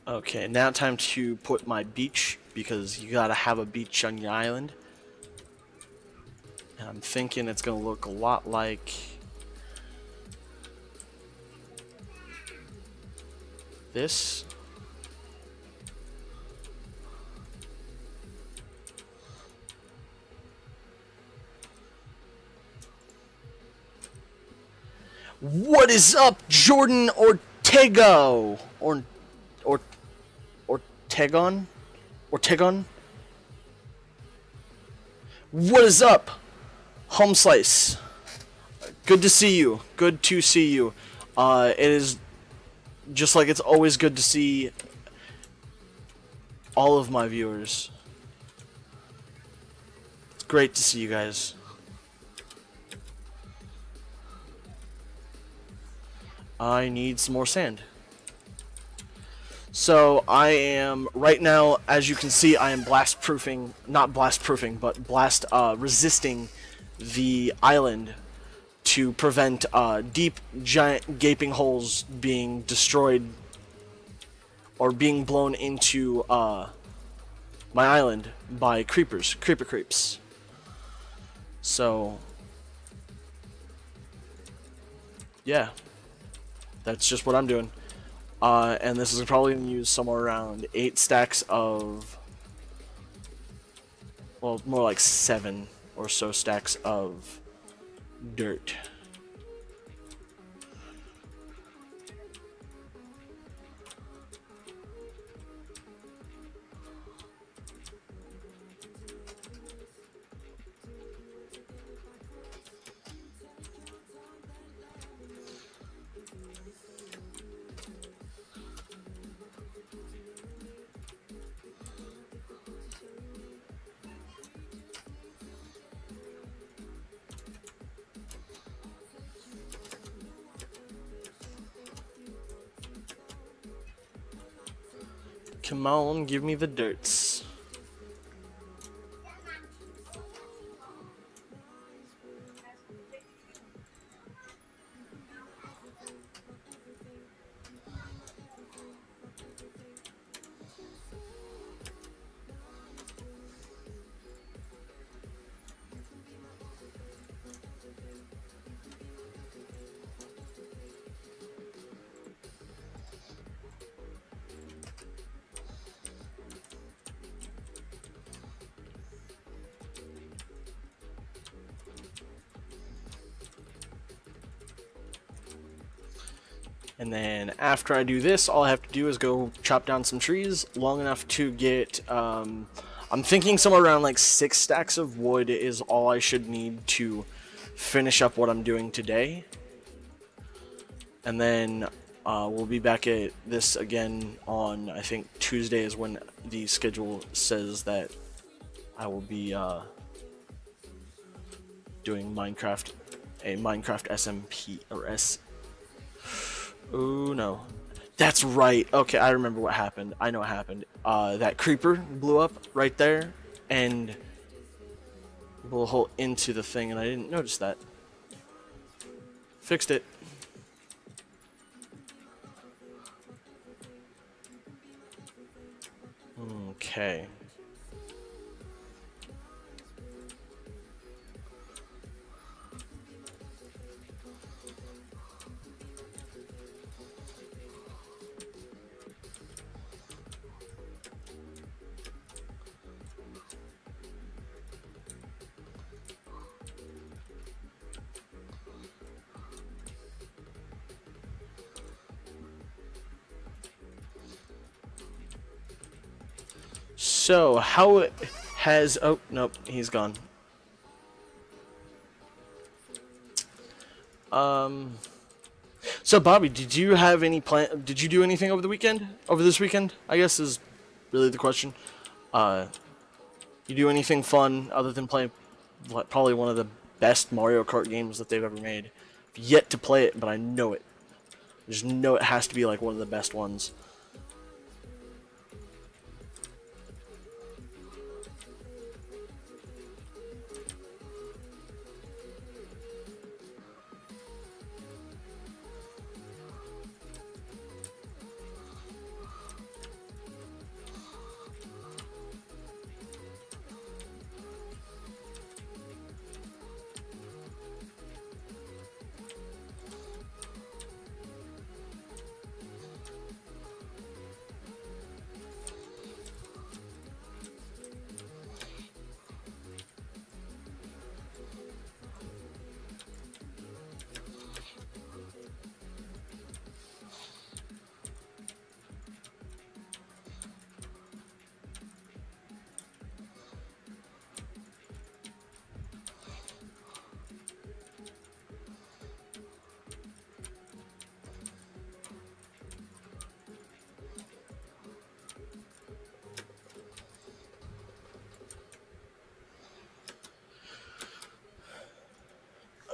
[SPEAKER 1] Okay, now time to put my beach, because you gotta have a beach on your island. And I'm thinking it's gonna look a lot like this. What is up, Jordan Ortego? Ortegon? Ortegon? What is up, Home Slice? Good to see you. Good to see you. It is just like it's always good to see all of my viewers. It's great to see you guys. I need some more sand. So I am right now, as you can see, I am blast proofing, not blast proofing, but blast resisting the island to prevent deep, giant, gaping holes being destroyed or being blown into my island by creeper creeps. So yeah, that's just what I'm doing. And this is probably going to use somewhere around 8 stacks of, well, more like 7 or so stacks of dirt. Come on, give me the dirts. And then after I do this, all I have to do is go chop down some trees long enough to get, I'm thinking somewhere around like 6 stacks of wood is all I should need to finish up what I'm doing today. And then we'll be back at this again on, I think Tuesday is when the schedule says that I will be doing Minecraft, a Minecraft SMP, or Oh no. That's right. Okay, I remember what happened. I know what happened. That creeper blew up right there and blew a hole into the thing, and I didn't notice that. Fixed it. Okay. So, how has... Oh, nope, he's gone. So Bobby, did you have any plan? Did you do anything over the weekend? Over this weekend, I guess is really the question. You do anything fun other than play probably one of the best Mario Kart games that they've ever made? I've yet to play it, but I know it. I just know it has to be like one of the best ones.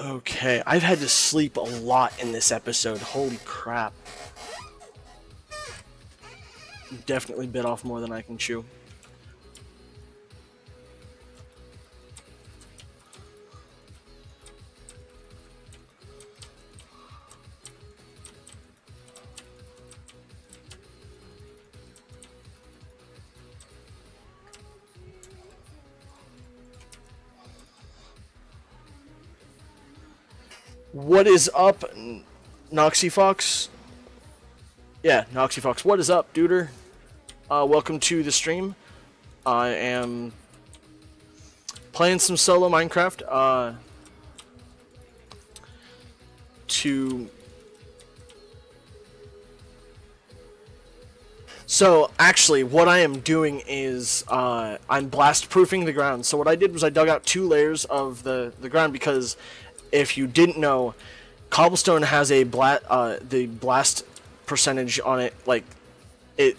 [SPEAKER 1] Okay, I've had to sleep a lot in this episode. Holy crap. Definitely bit off more than I can chew. What is up, Noxy Fox? Yeah, Noxy Fox. What is up, duder? Welcome to the stream. I am playing some solo Minecraft. So actually, what I am doing is I'm blast proofing the ground. So what I did was I dug out 2 layers of the ground because, if you didn't know, cobblestone has a the blast percentage on it. Like it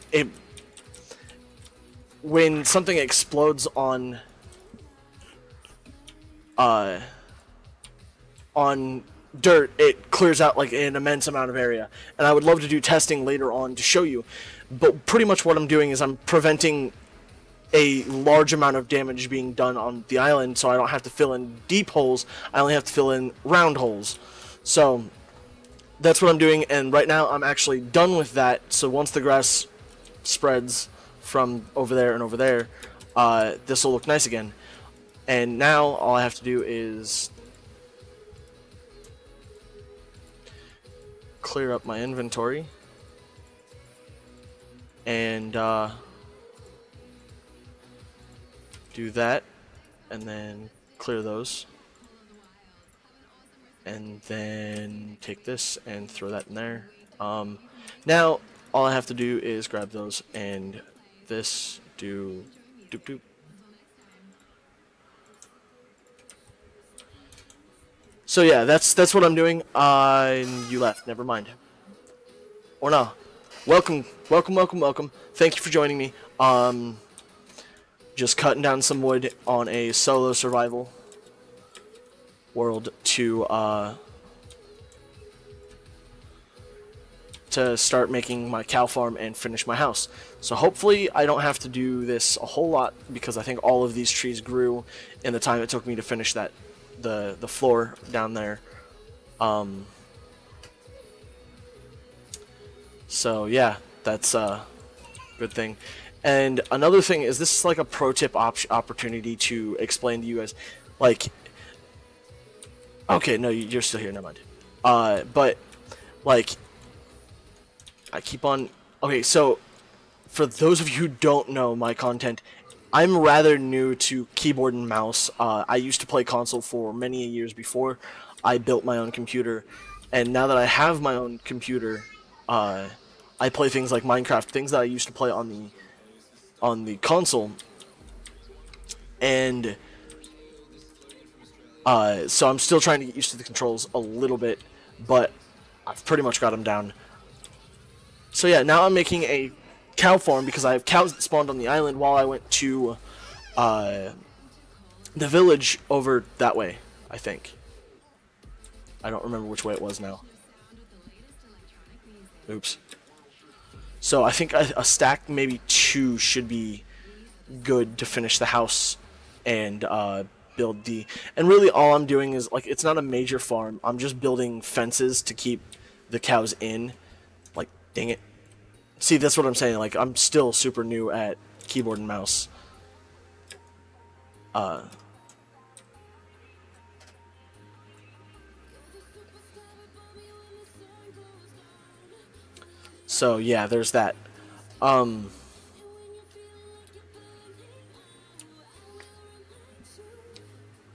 [SPEAKER 1] when something explodes on dirt, it clears out like an immense amount of area. And I would love to do testing later on to show you. But pretty much what I'm doing is I'm preventing a large amount of damage being done on the island, so I don't have to fill in deep holes. I only have to fill in round holes. So that's what I'm doing, and right now I'm actually done with that. So once the grass spreads from over there and over there, this will look nice again. And now all I have to do is clear up my inventory and do that, and then clear those, and then take this and throw that in there. Now all I have to do is grab those and this, do doop doop. So yeah, that's what I'm doing. You left, never mind. Or no. Welcome. Thank you for joining me. Just cutting down some wood on a solo survival world to start making my cow farm and finish my house. So hopefully I don't have to do this a whole lot, because I think all of these trees grew in the time it took me to finish that the floor down there. So yeah, that's a good thing. And another thing is, this is like a pro tip opportunity to explain to you guys, like, okay, no, you're still here, never mind. But like, I keep on, okay, so for those of you who don't know my content, I'm rather new to keyboard and mouse. I used to play console for many years before I built my own computer, and now that I have my own computer, I play things like Minecraft, things that I used to play on the console, and so I'm still trying to get used to the controls a little bit, but I've pretty much got them down. So yeah, now I'm making a cow farm because I have cows that spawned on the island while I went to the village over that way, I think. I don't remember which way it was now. Oops. So I think a stack, maybe 2, should be good to finish the house and build the... And really all I'm doing is, like, it's not a major farm. I'm just building fences to keep the cows in. Like, dang it. See, that's what I'm saying. Like, I'm still super new at keyboard and mouse. So yeah, there's that.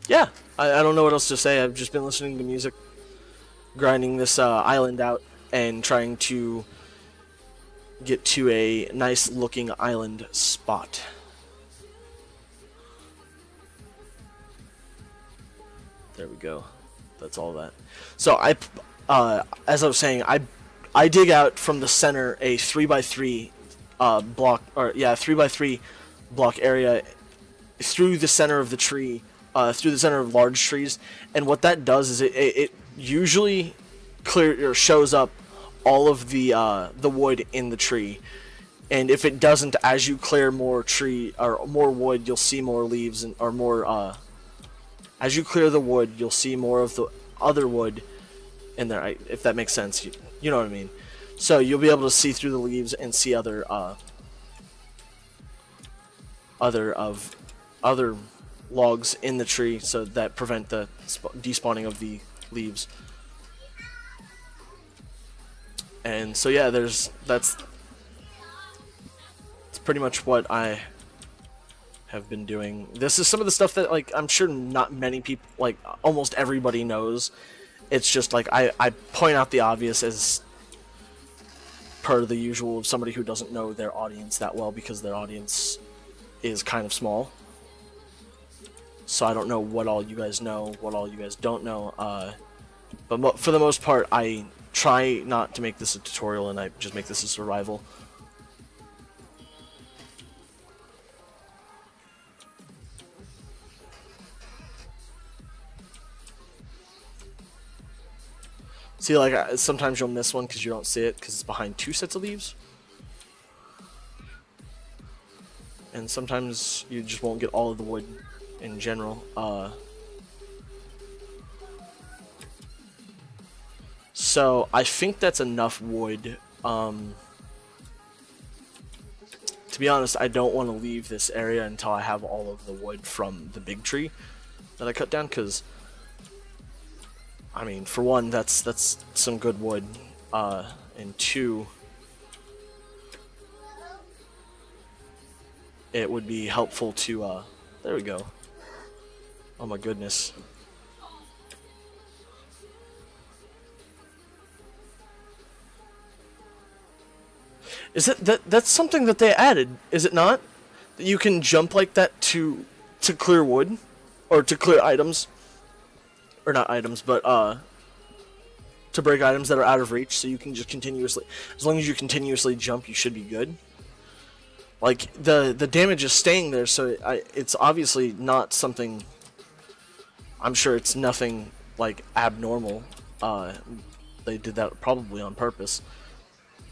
[SPEAKER 1] Yeah, I don't know what else to say. I've just been listening to music, grinding this island out, and trying to get to a nice looking island spot. There we go. That's all that. So as I was saying, I dig out from the center a 3x3 block, or yeah, 3x3 block area through the center of the tree through the center of large trees, and what that does is it usually clear or shows up all of the wood in the tree. And if it doesn't, as you clear more tree or more wood, you'll see more leaves and or more. As you clear the wood, you'll see more of the other wood in there. If that makes sense, you know what I mean. So you'll be able to see through the leaves and see other logs in the tree, so that prevent the despawning of the leaves. And so yeah, that's pretty much what I have been doing. This is some of the stuff that, like, I'm sure not many people, like almost everybody knows. It's just like I point out the obvious as per the usual of somebody who doesn't know their audience that well, because their audience is kind of small. So I don't know what all you guys know, what all you guys don't know. But for the most part, I try not to make this a tutorial, and I just make this a survival. See, like, sometimes you'll miss one because you don't see it because it's behind 2 sets of leaves. And sometimes you just won't get all of the wood in general. So I think that's enough wood. To be honest, I don't want to leave this area until I have all of the wood from the big tree that I cut down, because I mean, for one, that's some good wood, and two, it would be helpful to, there we go. Oh my goodness. Is it that's something that they added, is it not? That you can jump like that to clear wood, or to clear items, or not items, but to break items that are out of reach, so you can just continuously, as long as you continuously jump, you should be good. Like, the damage is staying there, so it's obviously not something, I'm sure it's nothing, like, abnormal. They did that probably on purpose,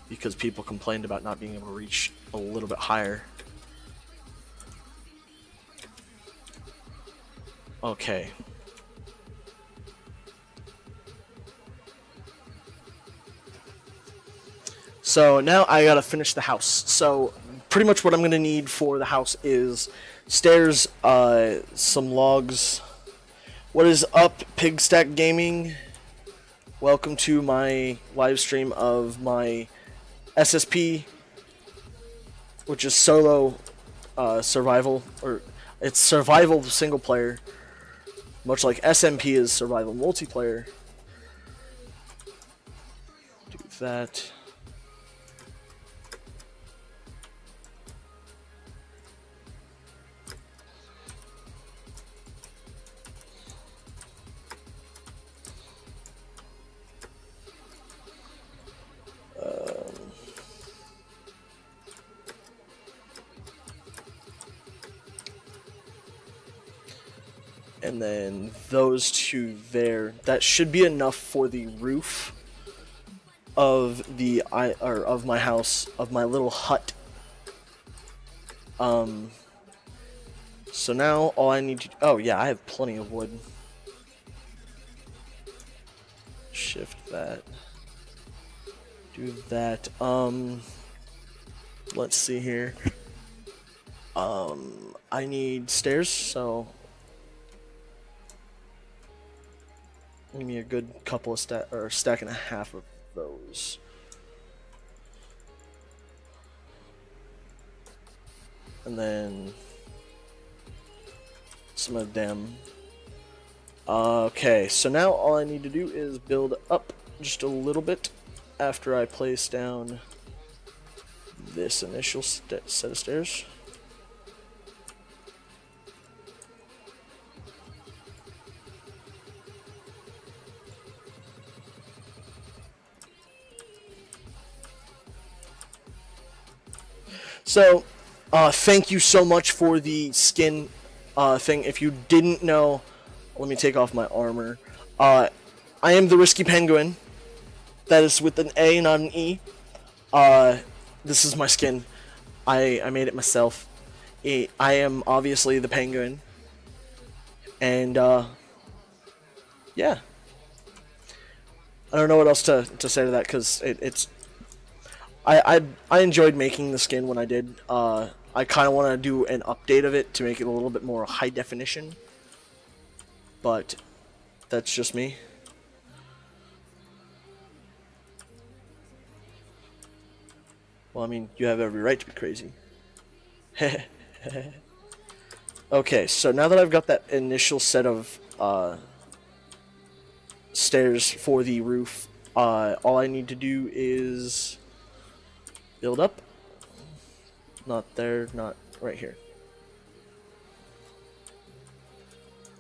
[SPEAKER 1] because people complained about not being able to reach a little bit higher. Okay. So now I gotta finish the house. So pretty much what I'm gonna need for the house is stairs, some logs. What is up, Pigstack Gaming? Welcome to my live stream of my SSP, which is solo survival, or it's survival single player, much like SMP is survival multiplayer. Do that. And then those two there. That should be enough for the roof of of my house, of my little hut. So now all I need to, oh yeah, I have plenty of wood. Shift that. Do that. Let's see here. I need stairs, so give me a good couple of stack and a half of those. And then some of them. Okay, so now all I need to do is build up just a little bit after I place down this initial set of stairs. So, thank you so much for the skin, thing. If you didn't know, let me take off my armor. I am the Risky Penguin. That is with an A, not an E. This is my skin. I made it myself. I am obviously the penguin. And, yeah. I don't know what else to say to that, because it's... I enjoyed making the skin when I did. I kind of want to do an update of it to make it a little bit more high definition. But that's just me. Well, I mean, you have every right to be crazy. Okay, so now that I've got that initial set of stairs for the roof, all I need to do is build up. Not there, not right here.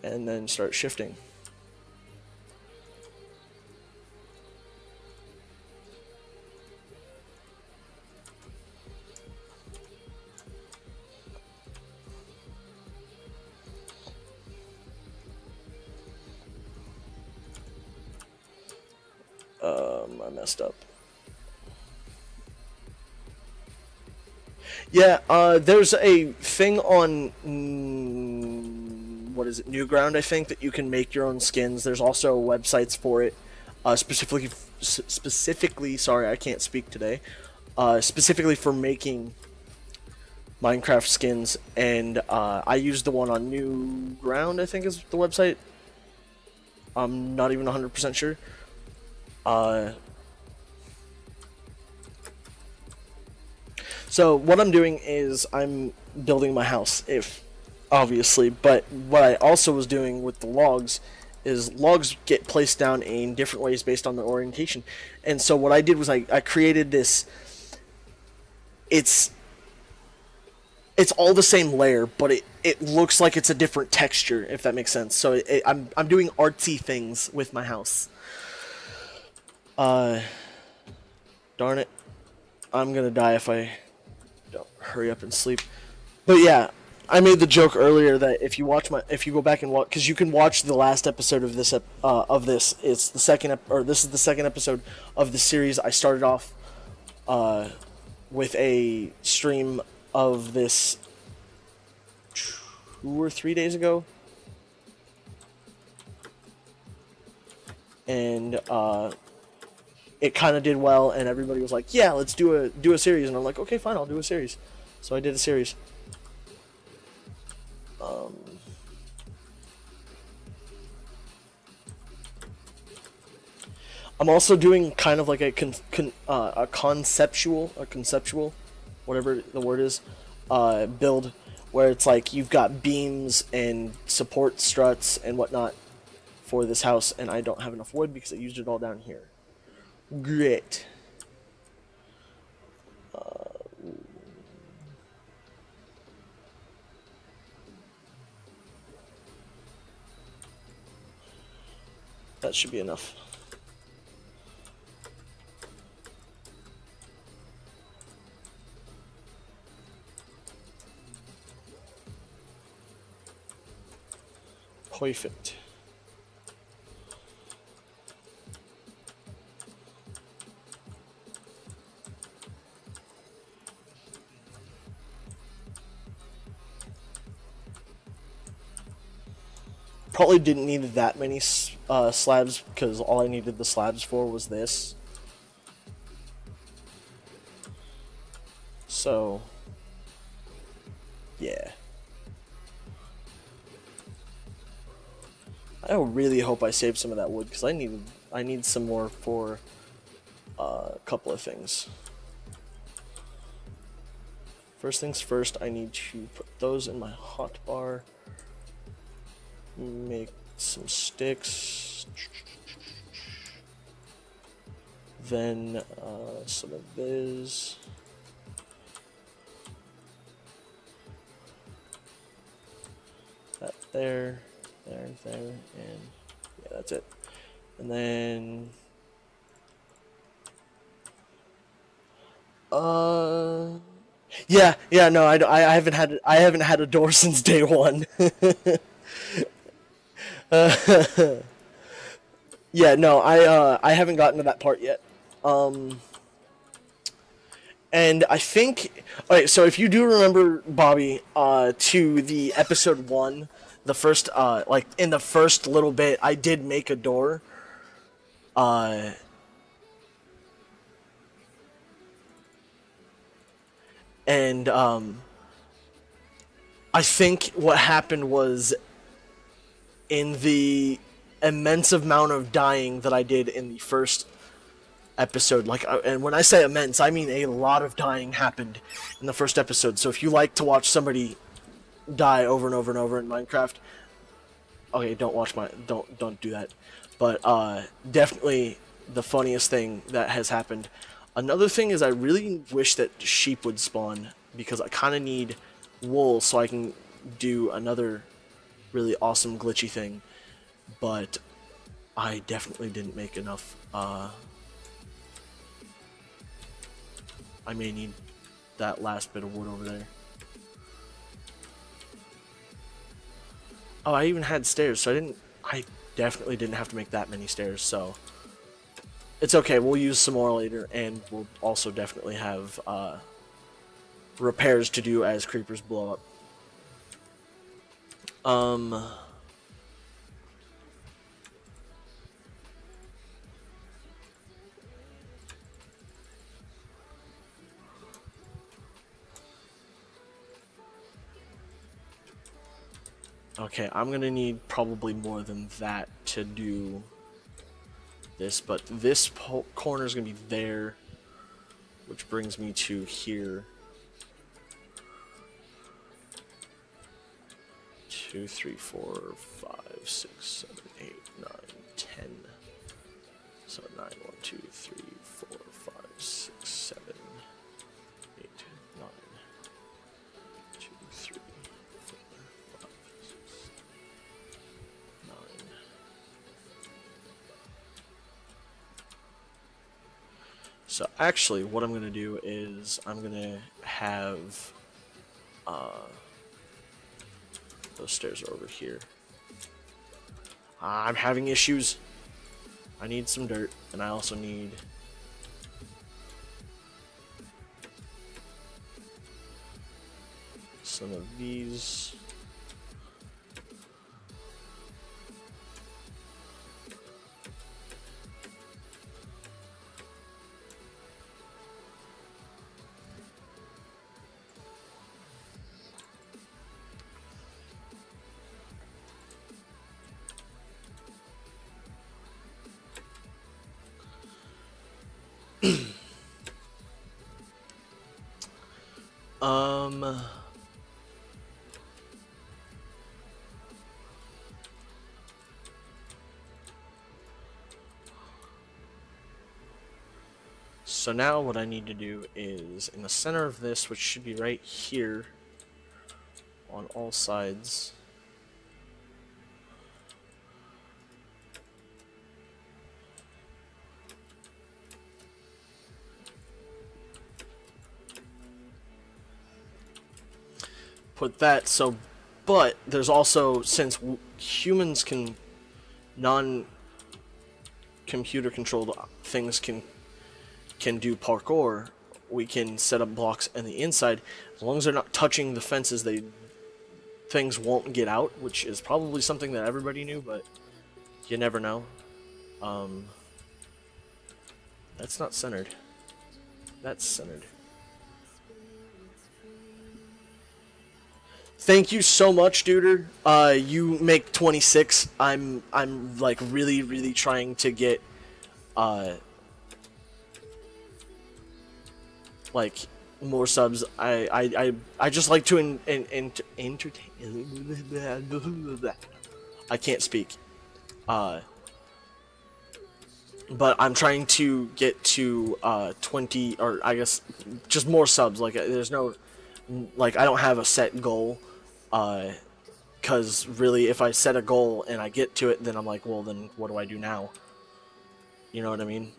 [SPEAKER 1] And then start shifting. I messed up. Yeah, there's a thing on what is it, Newground, I think, that you can make your own skins. There's also websites for it, specifically. Sorry, I can't speak today. Specifically for making Minecraft skins, and I used the one on Newground, I think is the website. I'm not even 100% sure. So what I'm doing is I'm building my house, obviously, but what I also was doing with the logs is logs get placed down in different ways based on their orientation. And so what I did was I created this, it's all the same layer, but it looks like it's a different texture, if that makes sense. So I'm doing artsy things with my house. Darn it. I'm gonna die if I don't hurry up and sleep. But yeah, I made the joke earlier that if you go back and watch, because you can watch the last episode of this it's the second this is the second episode of the series. I started off with a stream of this 2 or 3 days ago, and it kind of did well, and everybody was like, "Yeah, let's do a series." And I'm like, "Okay, fine, I'll do a series." So I did a series. I'm also doing kind of like a conceptual, whatever the word is, build, where it's like you've got beams and support struts and whatnot for this house, and I don't have enough wood because I used it all down here. Great. That should be enough. Perfect. Probably didn't need that many slabs, because all I needed the slabs for was this. So, yeah. I really hope I saved some of that wood, because I need some more for a couple of things. First things first, I need to put those in my hotbar. Make some sticks. Then some of this. That there, and yeah, that's it. And then Yeah, no, I haven't had a door since day one. Yeah, no, I haven't gotten to that part yet. Um, and I think, all right. So if you do remember, Bobby, to the episode one, the first, like in the first little bit, I did make a door. Uh, and I think what happened was in the immense amount of dying that I did in the first episode, like, and when I say immense, I mean a lot of dying happened in the first episode. So if you like to watch somebody die over and over and over in Minecraft, okay, don't do that. But definitely the funniest thing that has happened. Another thing is I really wish that sheep would spawn because I kind of need wool so I can do another really awesome glitchy thing. But I definitely didn't make enough. I may need that last bit of wood over there. Oh, I even had stairs, so I definitely didn't have to make that many stairs, so it's okay. We'll use some more later, and we'll also definitely have repairs to do as creepers blow up. Okay, I'm gonna need probably more than that to do this, but this corner is gonna be there, which brings me to here. 2, 3, 4, 5, 6, 7, 8, 9, 10. So 9, 1, 2, 3, 4, 5, 6, 7, 8, 9, 2, 3, 4, 5, 6, 9. So actually, what I'm gonna do is I'm gonna have those stairs are over here. I'm having issues. I need some dirt, and I also need some of these. So now what I need to do is in the center of this, which should be right here on all sides, put that. So, but there's also, since humans can non-computer controlled things can do parkour, we can set up blocks in the inside. As long as they're not touching the fences, things won't get out, which is probably something that everybody knew, but you never know. That's not centered. That's centered. Thank you so much, Duder. You make 26. I'm like really trying to get like more subs. I just like to entertain. I can't speak. But I'm trying to get to 20, or I guess just more subs. Like there's no, like I don't have a set goal. Because really, if I set a goal and I get to it, then I'm like, well, then what do I do now? You know what I mean?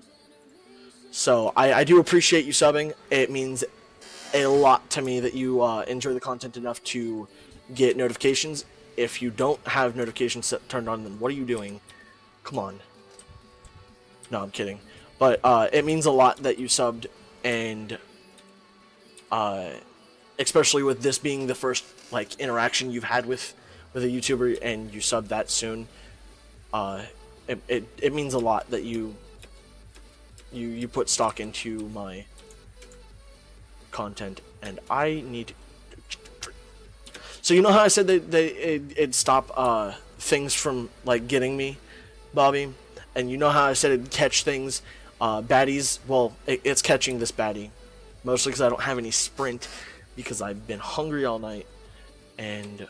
[SPEAKER 1] So I do appreciate you subbing. It means a lot to me that you enjoy the content enough to get notifications. If you don't have notifications turned on, then what are you doing? Come on. No, I'm kidding. But it means a lot that you subbed, and especially with this being the first like interaction you've had with a YouTuber, and you subbed that soon. It means a lot that you put stock into my content, and I need to... So you know how I said that it'd stop things from like getting me, Bobby? And you know how I said it'd catch things, baddies? Well, it's catching this baddie. Mostly because I don't have any sprint, because I've been hungry all night, and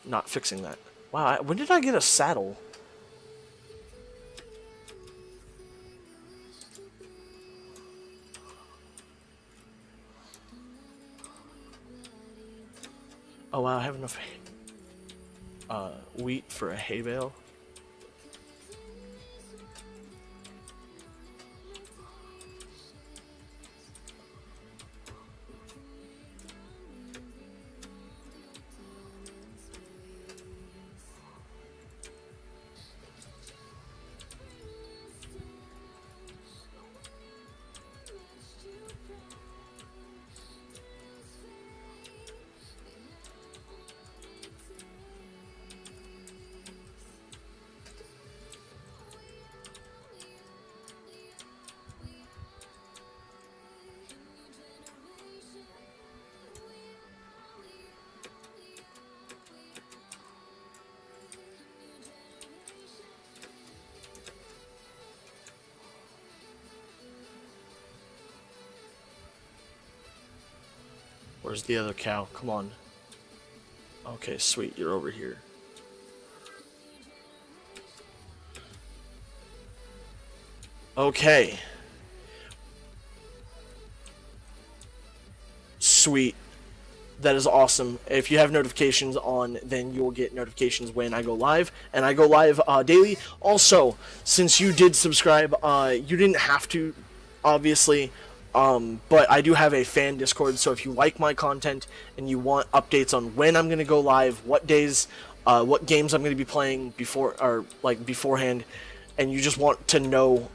[SPEAKER 1] not fixing that. Wow, when did I get a saddle? Oh wow, I have enough wheat for a hay bale. Where's the other cow? Come on. Okay, sweet, you're over here. Okay. Sweet. That is awesome. If you have notifications on, then you'll get notifications when I go live, and I go live daily. Also, since you did subscribe, you didn't have to, obviously, but I do have a fan Discord, so if you like my content and you want updates on when I'm going to go live, what days, what games I'm going to be playing beforehand, and you just want to know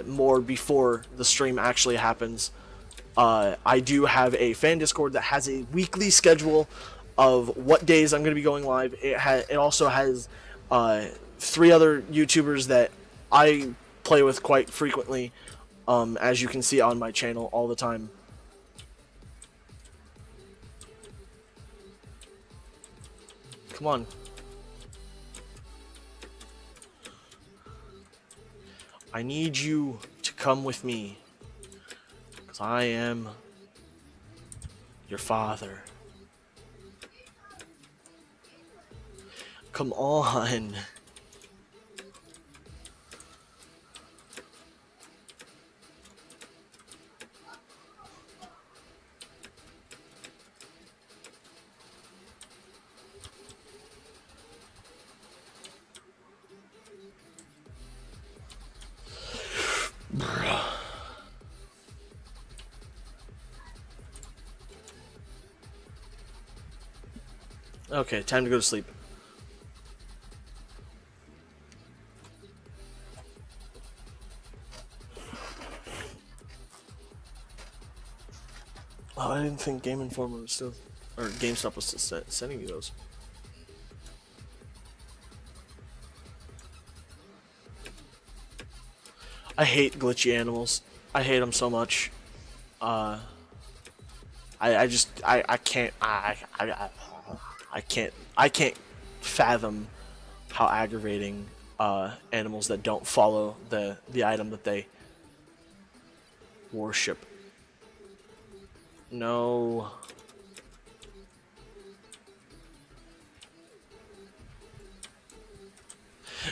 [SPEAKER 1] more before the stream actually happens, I do have a fan Discord that has a weekly schedule of what days I'm going to be going live. It also has 3 other YouTubers that I play with quite frequently, as you can see on my channel all the time. Come on. I need you to come with me, because I am your father. Come on. Okay, time to go to sleep. Oh, I didn't think Game Informer was still, or GameStop was still sending me those. I hate glitchy animals. I hate them so much. I can't fathom how aggravating animals that don't follow the item that they worship. No.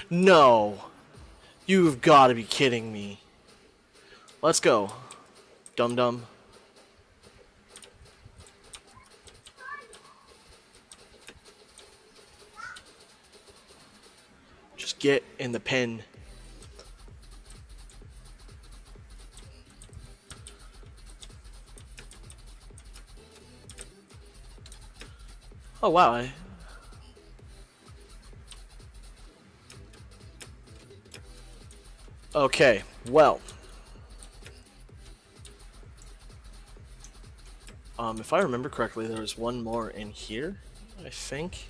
[SPEAKER 1] No. You've got to be kidding me. Let's go. Dum-dum. Just get in the pen. Oh wow. Okay, well. If I remember correctly, there was one more in here, I think.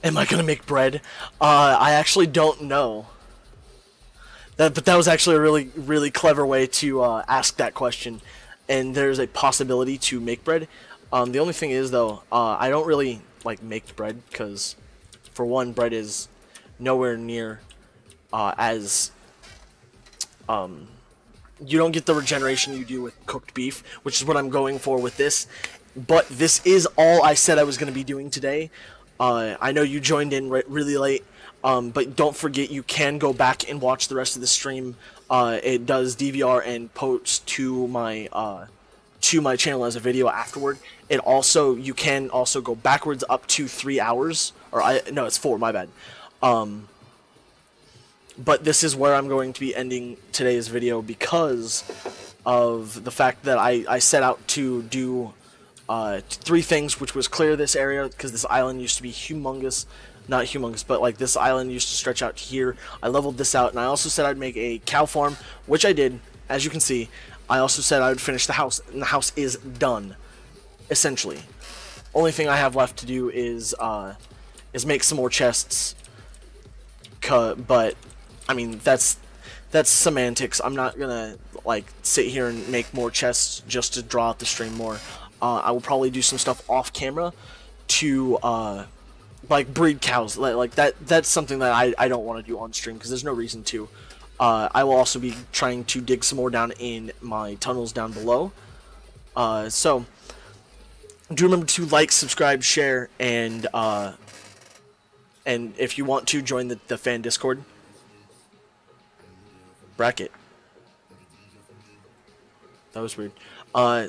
[SPEAKER 1] Am I gonna make bread? I actually don't know. But that was actually a really, really clever way to ask that question. And there's a possibility to make bread. The only thing is, though, I don't really like make bread because, for one, bread is nowhere near as you don't get the regeneration you do with cooked beef, which is what I'm going for with this. But this is all I said I was going to be doing today. I know you joined in really late, but don't forget you can go back and watch the rest of the stream. It does DVR and post to my channel as a video afterward. It also, you can also go backwards up to 3 hours, or no, it's 4. My bad. But this is where I'm going to be ending today's video because of the fact that I set out to do 3 things, which was clear this area, because this island used to be humongous. Not humongous, but like this island used to stretch out to here. I leveled this out, and I also said I'd make a cow farm, which I did, as you can see. I also said I would finish the house, and the house is done, essentially. Only thing I have left to do is make some more chests, but I mean, that's semantics. I'm not gonna like sit here and make more chests just to draw out the stream more. I will probably do some stuff off camera to like breed cows. Like that's something that I don't want to do on stream because there's no reason to. I will also be trying to dig some more down in my tunnels down below. So do remember to like, subscribe, share, and if you want to join the fan Discord. Bracket. That was weird.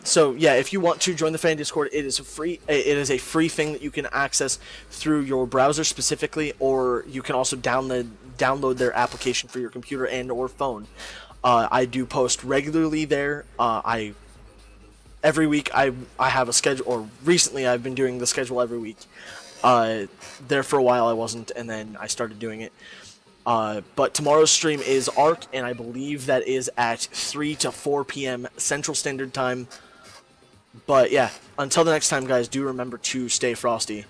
[SPEAKER 1] So yeah, if you want to join the fan Discord, it is free. It is a free thing that you can access through your browser specifically, or you can also download their application for your computer and or phone. I do post regularly there. Every week I have a schedule, or recently I've been doing the schedule every week. There for a while I wasn't, and then I started doing it. But tomorrow's stream is Ark, and I believe that is at 3 to 4 p.m. Central Standard Time. But yeah, until the next time, guys, do remember to stay frosty.